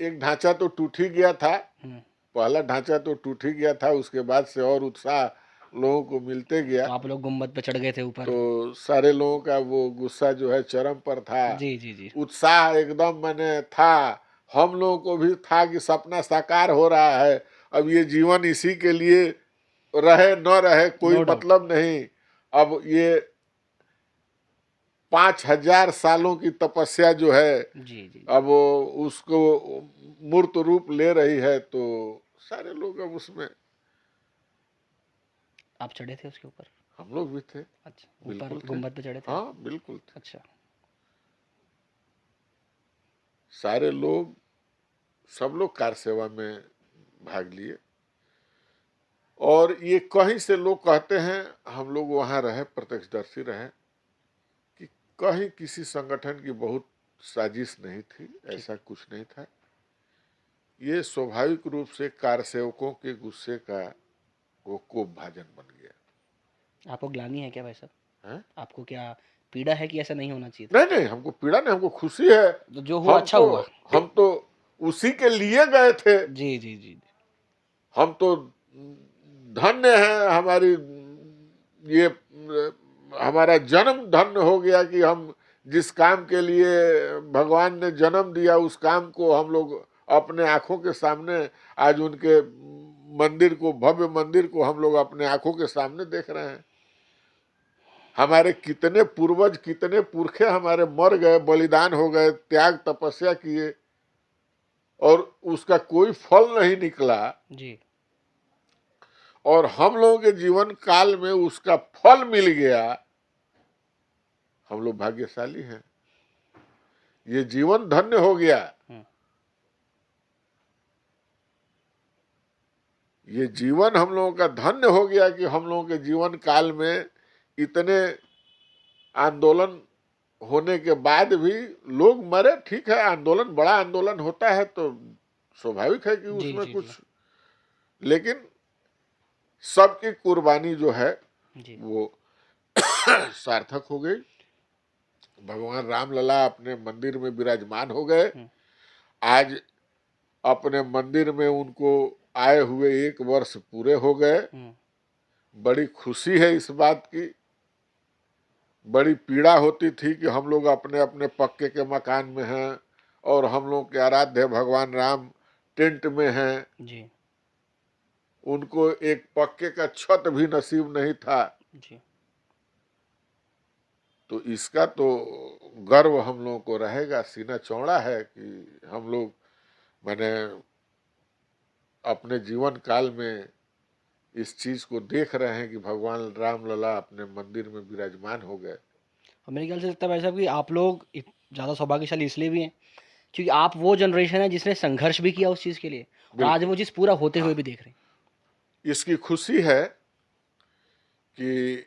एक ढांचा तो टूट ही गया था, हम्म। पहला ढांचा तो टूट ही गया था, उसके बाद से और उत्साह लोगों को मिलते गया। तो आप लोग गुम्बद पे चढ़ गए थे ऊपर। तो सारे लोगों का वो गुस्सा जो है चरम पर था। जी जी जी। उत्साह एकदम मैंने था। हम लोगों को भी था कि सपना साकार हो रहा है। अब ये जीवन इसी के लिए रहे न रहे कोई नो डाउट। मतलब नहीं। अब ये 5,000 सालों की तपस्या जो है, जी जी। अब वो उसको मूर्त रूप ले रही है, तो सारे लोग अब उसमें, आप चढ़े थे उसके ऊपर? हम लोग भी थे। अच्छा, ऊपर बिल्कुल थे। गुम्बद पे चढ़े थे आप? हाँ, बिल्कुल थे। अच्छा। सारे लोग, सब लोग कार सेवा में भाग लिए। और ये कहीं से लोग कहते हैं, हम लोग वहां रहे, प्रत्यक्षदर्शी रहे, कि कहीं किसी संगठन की बहुत साजिश नहीं थी, ठीक ऐसा है। कुछ नहीं था। ये स्वाभाविक रूप से कार सेवकों के गुस्से का वो कोप भाजन बन गया आपको ग्लानि है क्या भाई साहब? है। आपको क्या पीड़ा है कि ऐसा नहीं होना चाहिए था? नहीं नहीं, हमको पीड़ा नहीं, हमको खुशी है। तो जो हुआ हम अच्छा तो हुआ। हम तो उसी के लिए गए थे। जी जी जी। हम तो धन्य है, हमारी ये हमारा जन्म धन्य हो गया कि हम जिस काम के लिए भगवान ने जन्म दिया, उस काम को हम लोग अपने आंखों के सामने, आज उनके मंदिर को, भव्य मंदिर को हम लोग अपने आंखों के सामने देख रहे हैं। हमारे कितने पूर्वज, कितने पुरखे हमारे मर गए, बलिदान हो गए, त्याग तपस्या किए, और उसका कोई फल नहीं निकला। जी। और हम लोगों के जीवन काल में उसका फल मिल गया। हम लोग भाग्यशाली हैं, ये जीवन धन्य हो गया। हम्म। ये जीवन हम लोगों का धन्य हो गया कि हम लोगों के जीवन काल में इतने आंदोलन होने के बाद भी लोग मरे। ठीक है, आंदोलन, बड़ा आंदोलन होता है तो स्वाभाविक है कि जी उसमें जी जी। कुछ, लेकिन सबकी कुर्बानी जो है जी। वो सार्थक हो गई। भगवान रामलला अपने मंदिर में विराजमान हो गए। हम्म। आज अपने मंदिर में उनको आए हुए 1 वर्ष पूरे हो गए। हम्म। बड़ी खुशी है इस बात की। बड़ी पीड़ा होती थी कि हम लोग अपने अपने पक्के के मकान में हैं और हम लोग के आराध्य भगवान राम टेंट में हैं। जी उनको एक पक्के का छत भी नसीब नहीं था। जी। तो इसका तो गर्व हम लोगों को रहेगा, सीना चौड़ा है कि हम लोग, मैंने अपने जीवन काल में इस चीज को देख रहे हैं कि भगवान रामलला अपने मंदिर में विराजमान हो गए। और मेरे ख्याल से लगता है भाई साहब कि आप लोग ज़्यादा सौभाग्यशाली इसलिए भी हैं क्योंकि आप वो जनरेशन है जिसने संघर्ष भी किया उस चीज़ के लिए और आज बिल्कुल। वो चीज़ पूरा होते हुए हाँ, भी देख रहे इसकी खुशी है कि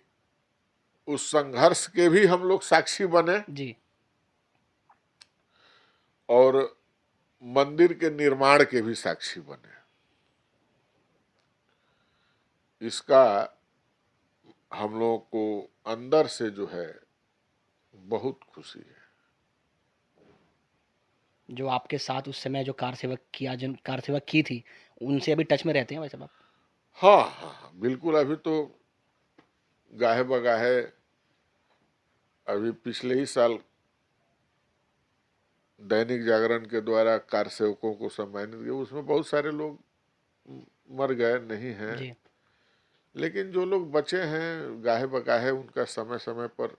उस संघर्ष के भी हम लोग साक्षी बने हैं जी। और मंदिर के निर्माण के भी साक्षी बने। इसका हम लोगों को अंदर से जो है बहुत खुशी है। जो आपके साथ उस समय जो कार सेवक किया जिन कार सेवक की थी उनसे अभी टच में रहते हैं भाई साहब आप? हाँ हाँ हाँ, बिल्कुल। अभी तो गाहे बगाहे अभी पिछले ही साल दैनिक जागरण के द्वारा कार सेवकों को सम्मानित किया, उसमें बहुत सारे लोग मर गए नहीं हैं, जी। लेकिन जो लोग बचे हैं गाहे बगाहे उनका समय समय पर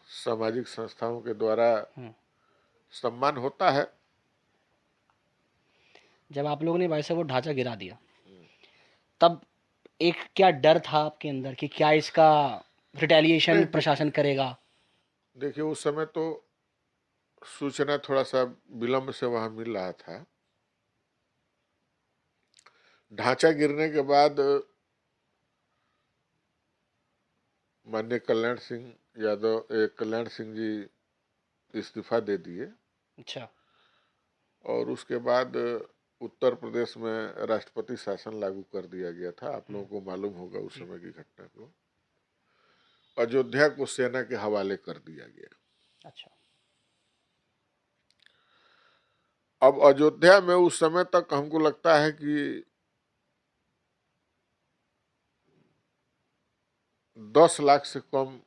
सामाजिक संस्थाओं के द्वारा हम्म। सम्मान होता है। जब आप लोगों ने भाई साहब वो ढांचा गिरा दिया तब एक क्या डर था आपके अंदर कि क्या इसका रिटेलिएशन नहीं, प्रशासन करेगा? देखिए उस समय तो सूचना थोड़ा सा विलंब से वहां मिल रहा था। ढांचा गिरने के बाद माननीय कल्याण सिंह जी इस्तीफा दे दिए अच्छा। और उसके बाद उत्तर प्रदेश में राष्ट्रपति शासन लागू कर दिया गया था। आप लोगों को मालूम होगा उस जी। समय की घटना को। अयोध्या को सेना के हवाले कर दिया गया। अच्छा। अब अयोध्या में उस समय तक हमको लगता है कि 10 लाख से कम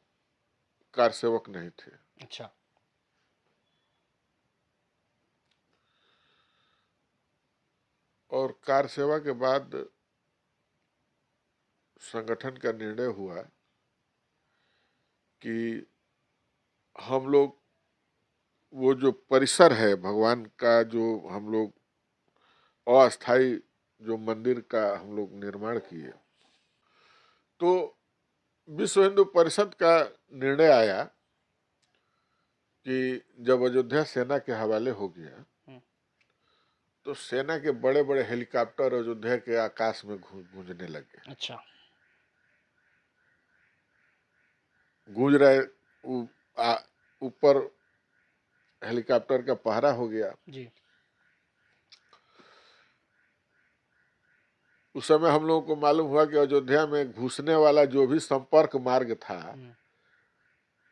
कार सेवक नहीं थे। अच्छा। और कार सेवा के बाद संगठन का निर्णय हुआ कि हम लोग वो जो परिसर है भगवान का, जो हम लोग अस्थाई जो मंदिर का हम लोग निर्माण किए, तो विश्व हिंदू परिषद का निर्णय आया कि जब अयोध्या सेना के हवाले हो गया हम्म। तो सेना के बड़े बड़े हेलीकॉप्टर अयोध्या के आकाश में गूंजने लगे। अच्छा। गूंज रहे, ऊपर हेलीकॉप्टर का पहरा हो गया। जी। उस समय हम लोगों को मालूम हुआ कि अयोध्या में घुसने वाला जो भी संपर्क मार्ग था हम्म।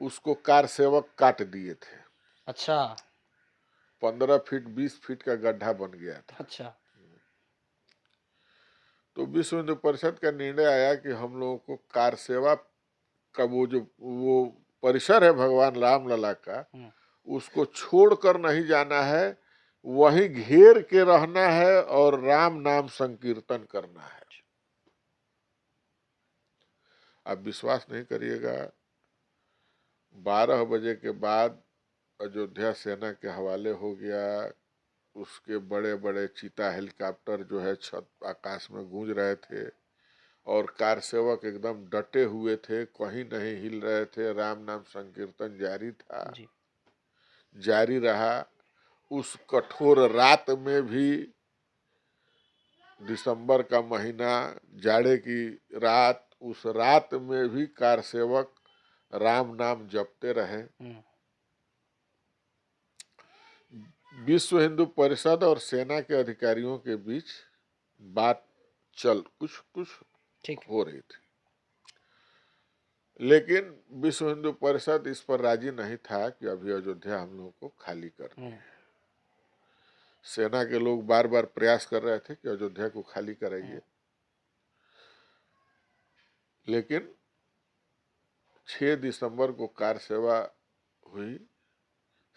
उसको कार सेवक काट दिए थे। अच्छा। 15 फीट 20 फीट का गड्ढा बन गया था। अच्छा। तो विश्व हिंदू परिषद का निर्णय आया कि हम लोगों को कार सेवा का वो परिसर है भगवान राम लला का, हम्म। उसको छोड़कर नहीं जाना है, वहीं घेर के रहना है और राम नाम संकीर्तन करना है। आप विश्वास नहीं करिएगा, 12 बजे के बाद अयोध्या सेना के हवाले हो गया। उसके बड़े बड़े चीता हेलीकॉप्टर जो है छत आकाश में गूंज रहे थे और कार सेवक एकदम डटे हुए थे, कहीं नहीं हिल रहे थे। राम नाम संकीर्तन जारी था, जी। जारी रहा। उस कठोर रात में भी, दिसंबर का महीना, जाड़े की रात, उस रात में भी कार सेवक राम नाम जपते रहे। हम्म। विश्व हिंदू परिषद और सेना के अधिकारियों के बीच बात कुछ कुछ ठीक। हो रही थी, लेकिन विश्व हिंदू परिषद इस पर राजी नहीं था कि अभी अयोध्या हम लोगों को खाली करनी हम्म। है। सेना के लोग बार बार प्रयास कर रहे थे कि अयोध्या को खाली कराइए, लेकिन 6 दिसंबर को कार सेवा हुई।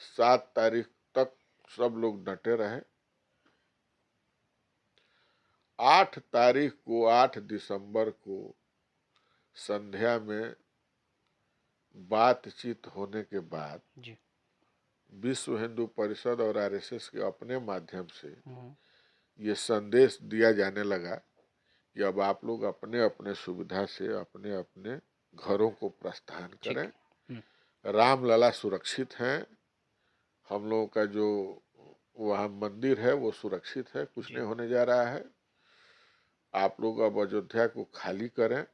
7 तारीख तक सब लोग डटे रहे। 8 तारीख को, 8 दिसंबर को संध्या में बातचीत होने के बाद जी। विश्व हिंदू परिषद और आरएसएस के अपने माध्यम से हम्म। ये संदेश दिया जाने लगा कि अब आप लोग अपने अपने सुविधा से अपने अपने घरों को प्रस्थान ठीक। करें। हम्म। रामलला सुरक्षित हैं। हम लोगों का जो वहाँ मंदिर है वो सुरक्षित है, कुछ जी। नहीं होने जा रहा है। आप लोग अब अयोध्या को खाली करें।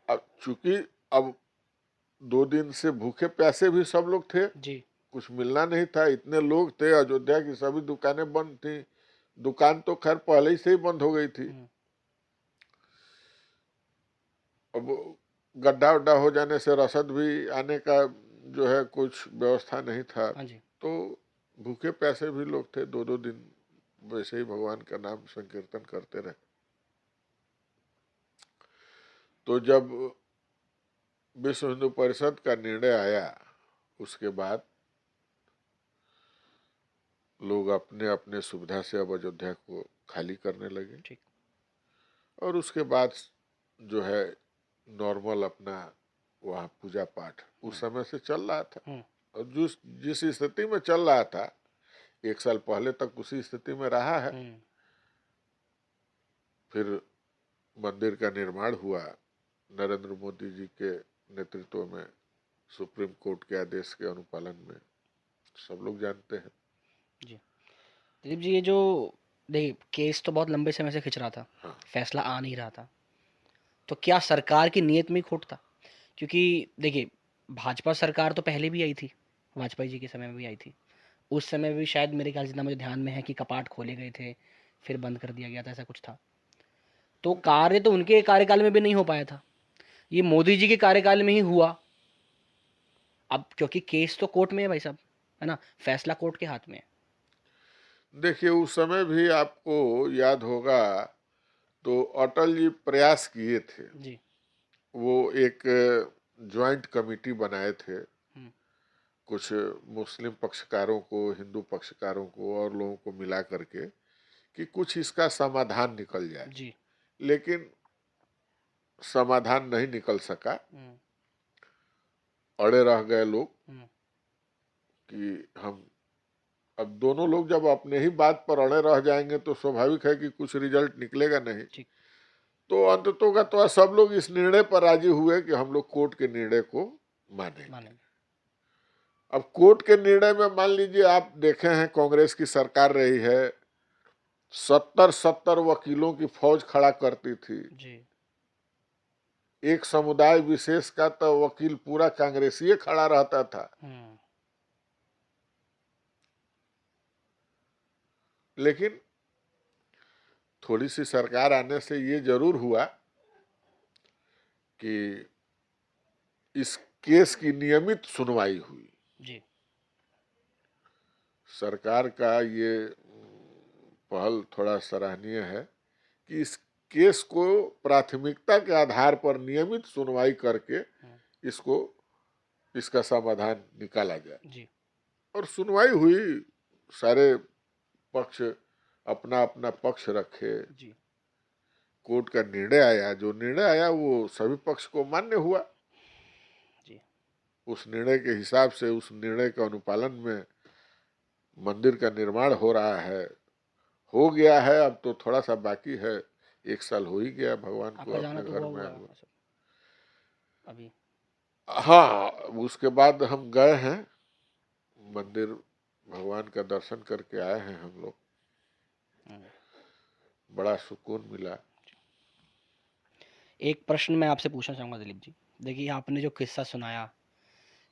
अब चूंकि अब 2 दिन से भूखे प्यासे भी सब लोग थे, जी। कुछ मिलना नहीं था, इतने लोग थे, अयोध्या की सभी दुकानें बंद थी। दुकान तो खैर पहले ही से ही बंद हो गई थी। अब गड्ढा उड्ढा हो जाने से रसद भी आने का जो है कुछ व्यवस्था नहीं था। हाँ जी। तो भूखे प्यासे भी लोग थे, 2-2 दिन वैसे ही भगवान का नाम संकीर्तन करते रहे। तो जब विश्व हिंदू परिषद का निर्णय आया, उसके बाद लोग अपने अपने सुविधा से अब अयोध्या को खाली करने लगे। ठीक। और उसके बाद जो है नॉर्मल अपना वहाँ पूजा पाठ उस समय से चल रहा था। और जिस स्थिति में चल रहा था 1 साल पहले तक उसी स्थिति में रहा है। फिर मंदिर का निर्माण हुआ नरेंद्र मोदी जी के नेतृत्व में, सुप्रीम कोर्ट के आदेश के अनुपालन में, सब लोग जानते हैं। जी। दिलीप जी, ये जो देखिए केस तो बहुत लंबे समय से खिंच रहा था, हाँ। फैसला आ नहीं रहा था, तो क्या सरकार की नीयत में ही खोट था? क्योंकि देखिए भाजपा सरकार तो पहले भी आई थी, वाजपेयी जी के समय में भी आई थी। उस समय भी शायद मेरे ख्याल जितना मुझे ध्यान में है कि कपाट खोले गए थे, फिर बंद कर दिया गया था, ऐसा कुछ था। तो कार्य तो उनके कार्यकाल में भी नहीं हो पाया था, ये मोदी जी के कार्यकाल में ही हुआ। अब क्योंकि केस तो कोर्ट में है भाई साहब, है ना, फैसला कोर्ट के हाथ में है। देखिए उस समय भी आपको याद होगा तो अटल जी प्रयास किए थे जी। वो एक ज्वाइंट कमेटी बनाए थे, कुछ मुस्लिम पक्षकारों को, हिंदू पक्षकारों को और लोगों को मिला करके कि कुछ इसका समाधान निकल जाए। जी। लेकिन समाधान नहीं निकल सका, अड़े रह गए लोग कि हम अब दोनों लोग जब अपने ही बात पर अड़े रह जाएंगे तो स्वाभाविक है कि कुछ रिजल्ट निकलेगा नहीं। ठीक। तो अंततोगत्वा सब लोग इस निर्णय पर राजी हुए कि हम लोग कोर्ट के निर्णय को मानेंगे। अब कोर्ट के निर्णय में मान लीजिए आप देखे हैं कांग्रेस की सरकार रही है, 70 वकीलों की फौज खड़ा करती थी जी। एक समुदाय विशेष का, तो वकील पूरा कांग्रेसी खड़ा रहता था। लेकिन थोड़ी सी सरकार आने से ये जरूर हुआ कि इस केस की नियमित सुनवाई हुई। जी। सरकार का ये पहल थोड़ा सराहनीय है कि इस केस को प्राथमिकता के आधार पर नियमित सुनवाई करके इसका समाधान निकाला जाए। जी। और सुनवाई हुई, सारे पक्ष अपना अपना पक्ष रखे। जी। कोर्ट का निर्णय आया, जो निर्णय आया वो सभी पक्ष को मान्य हुआ। जी। उस निर्णय के हिसाब से, उस निर्णय के अनुपालन में मंदिर का निर्माण हो रहा है, हो गया है। अब तो थोड़ा सा बाकी है, 1 साल हो ही गया भगवान को अपने घर में आए हुए। अभी हाँ, उसके बाद हम गए हैं मंदिर, भगवान का दर्शन करके आए हैं हम लोग, बड़ा सुकून मिला। एक प्रश्न मैं आपसे पूछना चाहूँगा दिलीप जी, देखिए आपने जो किस्सा सुनाया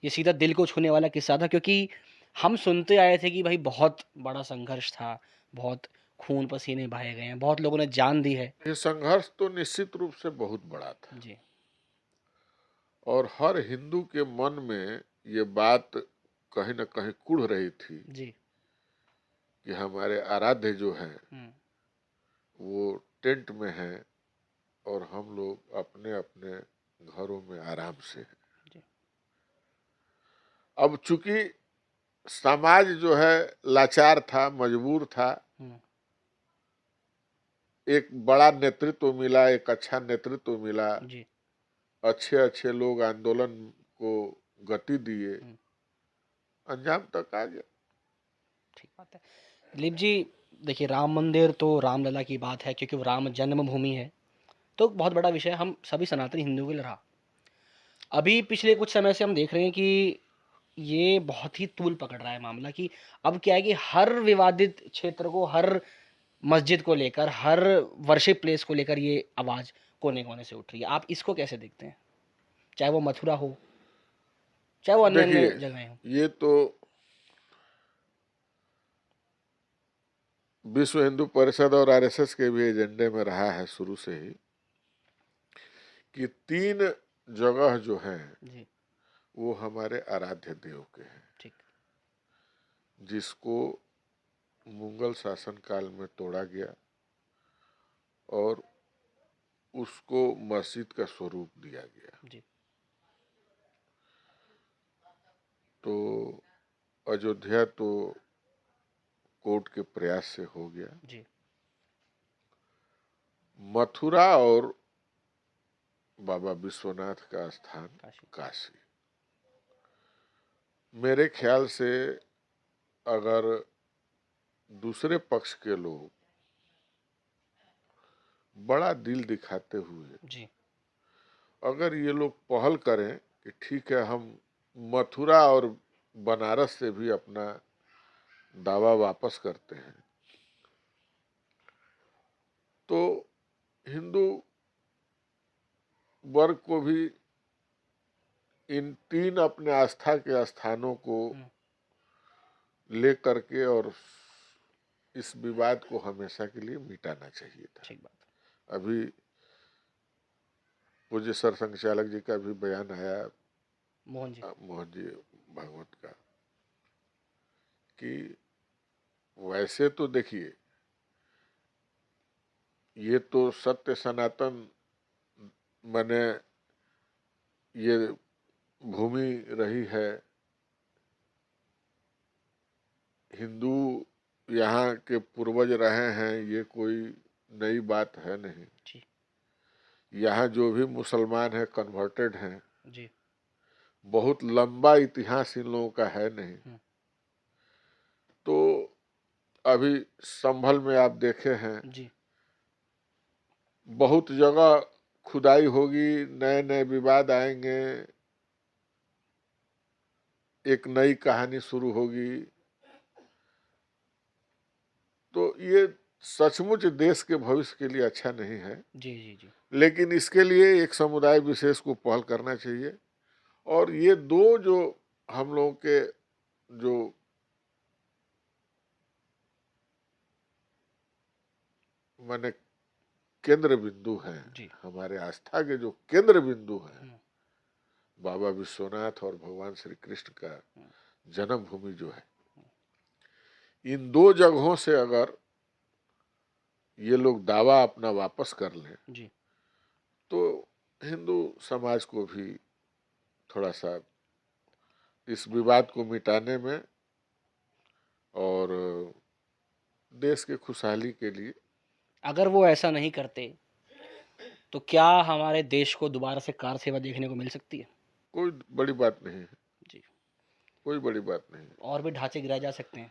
ये सीधा दिल को छूने वाला किस्सा था, क्योंकि हम सुनते आए थे कि भाई बहुत बड़ा संघर्ष था, बहुत खून पसीने बहाए गए हैं, बहुत लोगों ने जान दी है। ये संघर्ष तो निश्चित रूप से बहुत बड़ा था जी। और हर हिंदू के मन में ये बात कहीं न कहीं कुढ़ रही थी जी। कि हमारे आराध्य जो हैं वो टेंट में हैं और हम लोग अपने अपने घरों में आराम से हैं। अब चूंकि समाज जो है लाचार था, मजबूर था, एक बड़ा नेतृत्व मिला, एक अच्छा नेतृत्व मिला, जी। अच्छे अच्छे लोग आंदोलन को गति दिए, अंजाम तक आ गया। ठीक बात है दिलीप जी। देखिए राम मंदिर तो रामलला की बात है, क्योंकि वो राम जन्मभूमि है, तो बहुत बड़ा विषय हम सभी सनातनी हिंदुओं के लिए रहा। अभी पिछले कुछ समय से हम देख रहे हैं कि ये बहुत ही तूल पकड़ रहा है मामला, कि अब क्या है कि हर विवादित क्षेत्र को, हर मस्जिद को लेकर, हर वर्शिप प्लेस को लेकर ये आवाज़ कोने कोने से उठ रही है। आप इसको कैसे देखते हैं? चाहे वो मथुरा हो, चाहे वो अन्य अन्य देखिए, जगहें हों। ये तो विश्व हिंदू परिषद और आरएसएस के भी एजेंडे में रहा है शुरू से ही कि 3 जगह जो हैं जी, वो हमारे आराध्य देव के हैं, ठीक। जिसको मुगल शासन काल में तोड़ा गया और उसको मस्जिद का स्वरूप दिया गया। जी, तो अयोध्या तो कोर्ट के प्रयास से हो गया। जी, मथुरा और बाबा विश्वनाथ का स्थान काशी। काशी। मेरे ख्याल से अगर दूसरे पक्ष के लोग बड़ा दिल दिखाते हुए जी, अगर ये लोग पहल करें कि ठीक है, हम मथुरा और बनारस से भी अपना दावा वापस करते हैं, तो हिंदू वर्ग को भी इन 3 अपने आस्था के स्थानों को ले करके और इस विवाद को हमेशा के लिए मिटाना चाहिए था। ठीक बात। अभी पूज्य सर संघचालक जी का भी बयान आया, मोहन जी। मोहन जी भागवत का, कि वैसे तो देखिए, ये तो सत्य सनातन माने ये भूमि रही है, हिंदू यहाँ के पूर्वज रहे हैं, ये कोई नई बात है नहीं। जी, यहाँ जो भी मुसलमान हैं, कन्वर्टेड हैं, जी, बहुत लंबा इतिहास इन लोगों का है नहीं। तो अभी संभल में आप देखे हैं, जी, बहुत जगह खुदाई होगी, नए नए विवाद आएंगे, एक नई कहानी शुरू होगी। तो ये सचमुच देश के भविष्य के लिए अच्छा नहीं है। जी, जी, जी, लेकिन इसके लिए एक समुदाय विशेष को पहल करना चाहिए। और ये 2 जो हम लोगों के जो माने केंद्र बिंदु हैं, जी, हमारे आस्था के जो केंद्र बिंदु हैं, बाबा विश्वनाथ और भगवान श्री कृष्ण का जन्मभूमि जो है, इन 2 जगहों से अगर ये लोग दावा अपना वापस कर लें, जी। तो हिंदू समाज को भी थोड़ा सा इस विवाद को मिटाने में और देश के खुशहाली के लिए। अगर वो ऐसा नहीं करते तो क्या हमारे देश को दोबारा से कार सेवा देखने को मिल सकती है? कोई बड़ी बात नहीं है, जी। कोई बड़ी बात नहीं है। और भी ढांचे गिराए जा सकते हैं।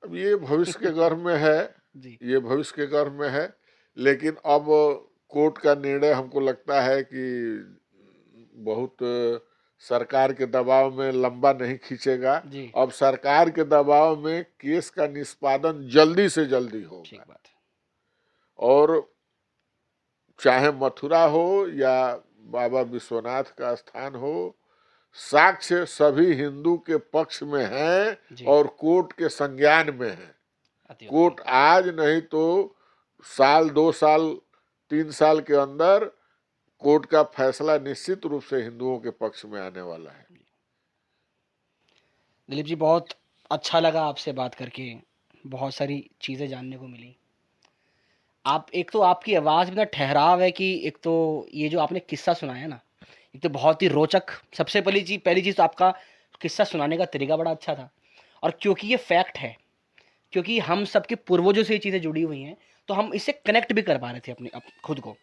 अब ये भविष्य के गर्भ में है, जी, ये भविष्य के गर्भ में है। लेकिन अब कोर्ट का निर्णय हमको लगता है कि बहुत सरकार के दबाव में लंबा नहीं खींचेगा। जी, अब सरकार के दबाव में केस का निष्पादन जल्दी से जल्दी ठीक होगा। बात है। और चाहे मथुरा हो या बाबा विश्वनाथ का स्थान हो, साक्ष्य सभी हिंदू के पक्ष में है जी, और कोर्ट के संज्ञान में है। अति उत्तम। कोर्ट आज नहीं तो साल, 2 साल, 3 साल के अंदर कोर्ट का फैसला निश्चित रूप से हिंदुओं के पक्ष में आने वाला है। दिलीप जी, बहुत अच्छा लगा आपसे बात करके, बहुत सारी चीज़ें जानने को मिली। आप, एक तो आपकी आवाज़ में ना ठहराव है, कि एक तो ये जो आपने किस्सा सुनाया ना, एक तो बहुत ही रोचक। सबसे पहली चीज़ तो आपका किस्सा सुनाने का तरीका बड़ा अच्छा था, और क्योंकि ये फैक्ट है, क्योंकि हम सबके पूर्वजों से ये चीज़ें जुड़ी हुई हैं, तो हम इससे कनेक्ट भी कर पा रहे थे अपने खुद को।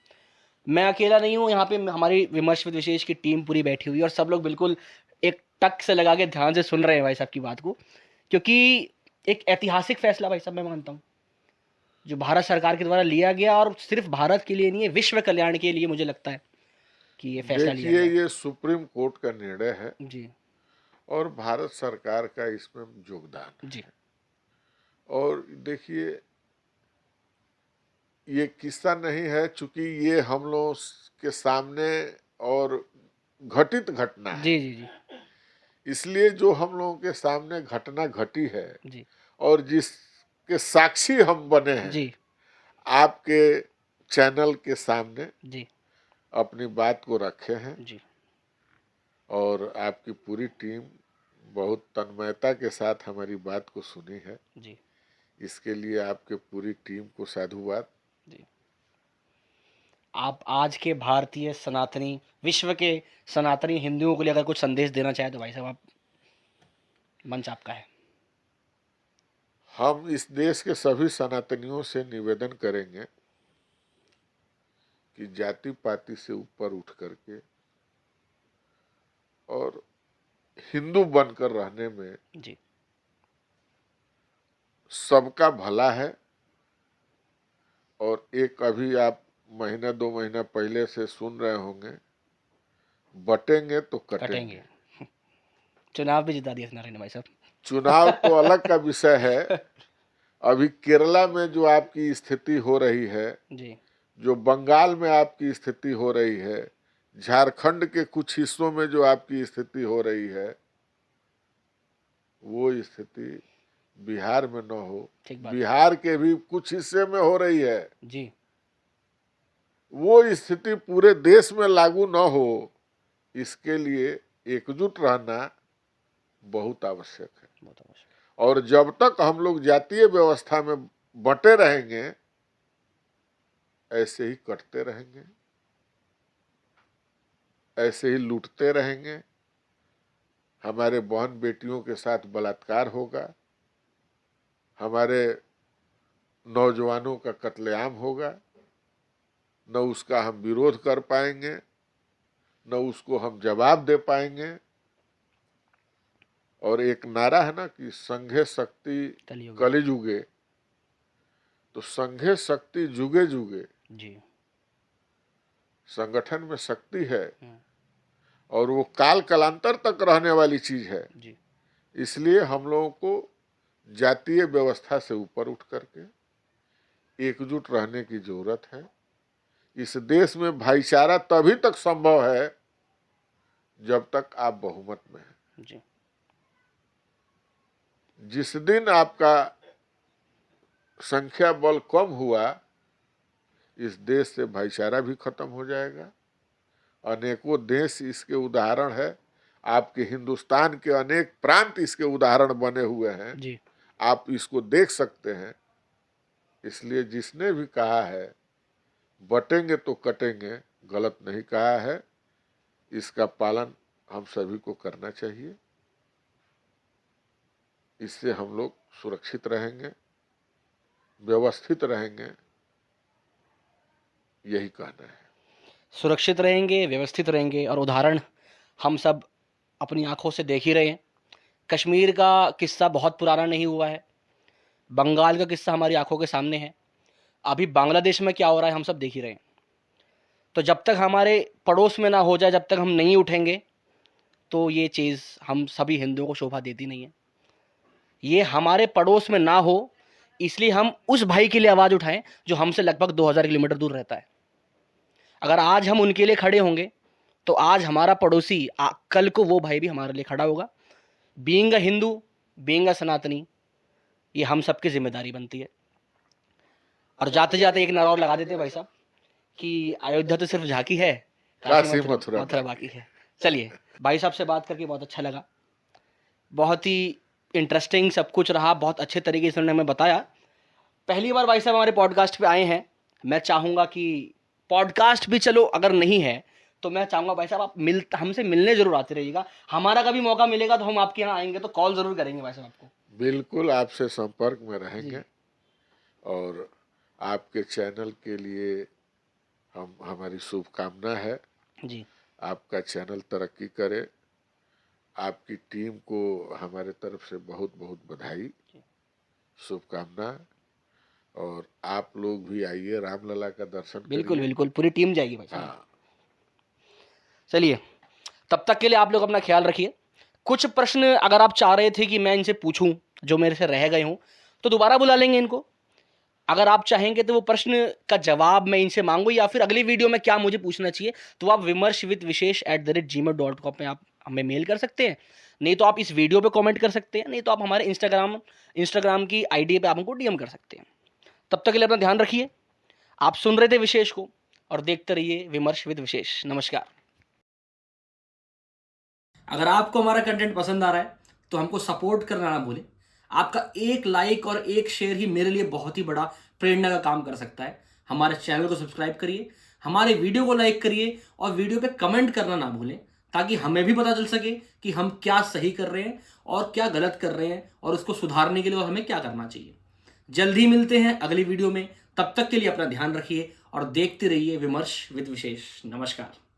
मैं अकेला नहीं हूँ यहाँ पे, हमारी विमर्श विशेष की टीम पूरी बैठी हुई है, और सब लोग बिल्कुल एक टक से लगा के ध्यान से सुन रहे हैं भाई साहब की बात को, क्योंकि एक ऐतिहासिक फैसला भाई साहब मैं मानता हूँ, जो भारत सरकार के द्वारा लिया गया, और सिर्फ भारत के लिए नहीं है, विश्व कल्याण के लिए मुझे लगता है। कि ये फैसला लिया देखिए, गया? ये सुप्रीम कोर्ट का निर्णय है जी, और भारत सरकार का इसमें योगदान है। जी, और देखिए, ये किस्सा नहीं है, चूंकि ये हम लोग के सामने और घटित घटना है, जी, जी, जी, इसलिए जो हम लोगों के सामने घटना घटी है जी, और जिसके साक्षी हम बने हैं, जी, आपके चैनल के सामने जी, अपनी बात को रखे हैं जी, और आपकी पूरी टीम बहुत तन्मयता के साथ हमारी बात को सुनी है। जी, इसके लिए आपके पूरी टीम को साधुवाद। जी। आप आज के भारतीय सनातनी, विश्व के सनातनी हिंदुओं के लिए अगर कुछ संदेश देना चाहें तो भाई साहब आप, मंच आपका है। हम इस देश के सभी सनातनियों से निवेदन करेंगे कि जाति पाति से ऊपर उठ करके और हिंदू बनकर रहने में जी, सबका भला है। और एक अभी आप महीना 2 महीना पहले से सुन रहे होंगे, बटेंगे तो कटेंगे। कटेंगे। चुनाव भी जिता दिया नारायण भाई साहब। चुनाव तो अलग का विषय है। अभी केरला में जो आपकी स्थिति हो रही है, जी, जो बंगाल में आपकी स्थिति हो रही है, झारखंड के कुछ हिस्सों में जो आपकी स्थिति हो रही है, वो स्थिति बिहार में न हो। ठीक बात। बिहार के भी कुछ हिस्से में हो रही है, जी, वो स्थिति पूरे देश में लागू न हो, इसके लिए एकजुट रहना बहुत आवश्यक है। बहुत आवश्यक। और जब तक हम लोग जातीय व्यवस्था में बंटे रहेंगे, ऐसे ही कटते रहेंगे, ऐसे ही लूटते रहेंगे, हमारे बहन बेटियों के साथ बलात्कार होगा, हमारे नौजवानों का कत्लेआम होगा, न उसका हम विरोध कर पाएंगे, न उसको हम जवाब दे पाएंगे। और एक नारा है ना कि संघे शक्ति कलयुग। कलि जुगे, तो संघे शक्ति जुगे जुगे, जी, संगठन में शक्ति है हम्म, और वो काल कालांतर तक रहने वाली चीज है। जी, इसलिए हम लोगों को जातीय व्यवस्था से ऊपर उठ करके एकजुट रहने की जरूरत है। इस देश में भाईचारा तभी तक संभव है जब तक आप बहुमत में हैं। जी, जिस दिन आपका संख्या बल कम हुआ, इस देश से भाईचारा भी खत्म हो जाएगा। अनेकों देश इसके उदाहरण है, आपके हिंदुस्तान के अनेक प्रांत इसके उदाहरण बने हुए हैं, जी, आप इसको देख सकते हैं। इसलिए जिसने भी कहा है बटेंगे तो कटेंगे, गलत नहीं कहा है। इसका पालन हम सभी को करना चाहिए। इससे हम लोग सुरक्षित रहेंगे, व्यवस्थित रहेंगे, यही कहना है। सुरक्षित रहेंगे, व्यवस्थित रहेंगे, और उदाहरण हम सब अपनी आंखों से देख ही रहे हैं। कश्मीर का किस्सा बहुत पुराना नहीं हुआ है, बंगाल का किस्सा हमारी आंखों के सामने है, अभी बांग्लादेश में क्या हो रहा है हम सब देख ही रहे हैं। तो जब तक हमारे पड़ोस में ना हो जाए, जब तक हम नहीं उठेंगे, तो ये चीज़ हम सभी हिंदुओं को शोभा देती नहीं है। ये हमारे पड़ोस में ना हो, इसलिए हम उस भाई के लिए आवाज़ उठाएं जो हमसे लगभग 2000 किलोमीटर दूर रहता है। अगर आज हम उनके लिए खड़े होंगे तो आज हमारा पड़ोसी कल को वो भाई भी हमारे लिए खड़ा होगा। Being a Hindu, being a सनातनी, ये हम सबकी जिम्मेदारी बनती है। और जाते जाते एक नारा और लगा देते हैं भाई साहब कि अयोध्या तो सिर्फ झांकी है, काशी काशी मथुरा मथुरा मथुरा बाकी है। चलिए, भाई साहब से बात करके बहुत अच्छा लगा, बहुत ही इंटरेस्टिंग सब कुछ रहा, बहुत अच्छे तरीके से उन्होंने हमें बताया। पहली बार भाई साहब हमारे पॉडकास्ट पे आए हैं। मैं चाहूँगा कि पॉडकास्ट भी चलो अगर नहीं है तो मैं चाहूँगा भाई साहब आप हमसे मिलने जरूर आते रहिएगा। हमारा कभी मौका मिलेगा तो हम आपके यहाँ आएंगे तो कॉल जरूर करेंगे भाई साहब आपको। बिल्कुल आपसे संपर्क में जी, रहेंगे और आपके चैनल के लिए हमारी शुभकामना है। जी, आपका चैनल तरक्की करे। आपकी टीम को हमारे तरफ से बहुत बहुत बधाई, शुभकामना। और आप लोग भी आइए, रामलला का दर्शन बिल्कुल करिए। बिल्कुल, पूरी टीम जाएगी भाई साहब। हाँ, चलिए, तब तक के लिए आप लोग अपना ख्याल रखिए। कुछ प्रश्न अगर आप चाह रहे थे कि मैं इनसे पूछूं जो मेरे से रह गए हों, तो दोबारा बुला लेंगे इनको। अगर आप चाहेंगे तो वो प्रश्न का जवाब मैं इनसे मांगू, या फिर अगली वीडियो में क्या मुझे पूछना चाहिए, तो आप vimarswithvishesh@gmail.com पे आप हमें मेल कर सकते हैं। नहीं तो आप इस वीडियो पे कमेंट कर सकते हैं, नहीं तो आप हमारे इंस्टाग्राम की आईडी पे आप हमको डीएम कर सकते हैं। तब तक के लिए अपना ध्यान रखिए। आप सुन रहे थे विशेष को, और देखते रहिए विमर्श विद विशेष। नमस्कार। अगर आपको हमारा कंटेंट पसंद आ रहा है तो हमको सपोर्ट करना ना भूलें। आपका एक लाइक और एक शेयर ही मेरे लिए बहुत ही बड़ा प्रेरणा का काम कर सकता है। हमारे चैनल को सब्सक्राइब करिए, हमारे वीडियो को लाइक करिए, और वीडियो पे कमेंट करना ना भूलें, ताकि हमें भी पता चल सके कि हम क्या सही कर रहे हैं और क्या गलत कर रहे हैं, और उसको सुधारने के लिए और हमें क्या करना चाहिए। जल्द ही मिलते हैं अगली वीडियो में। तब तक के लिए अपना ध्यान रखिए और देखते रहिए विमर्श विद विशेष। नमस्कार।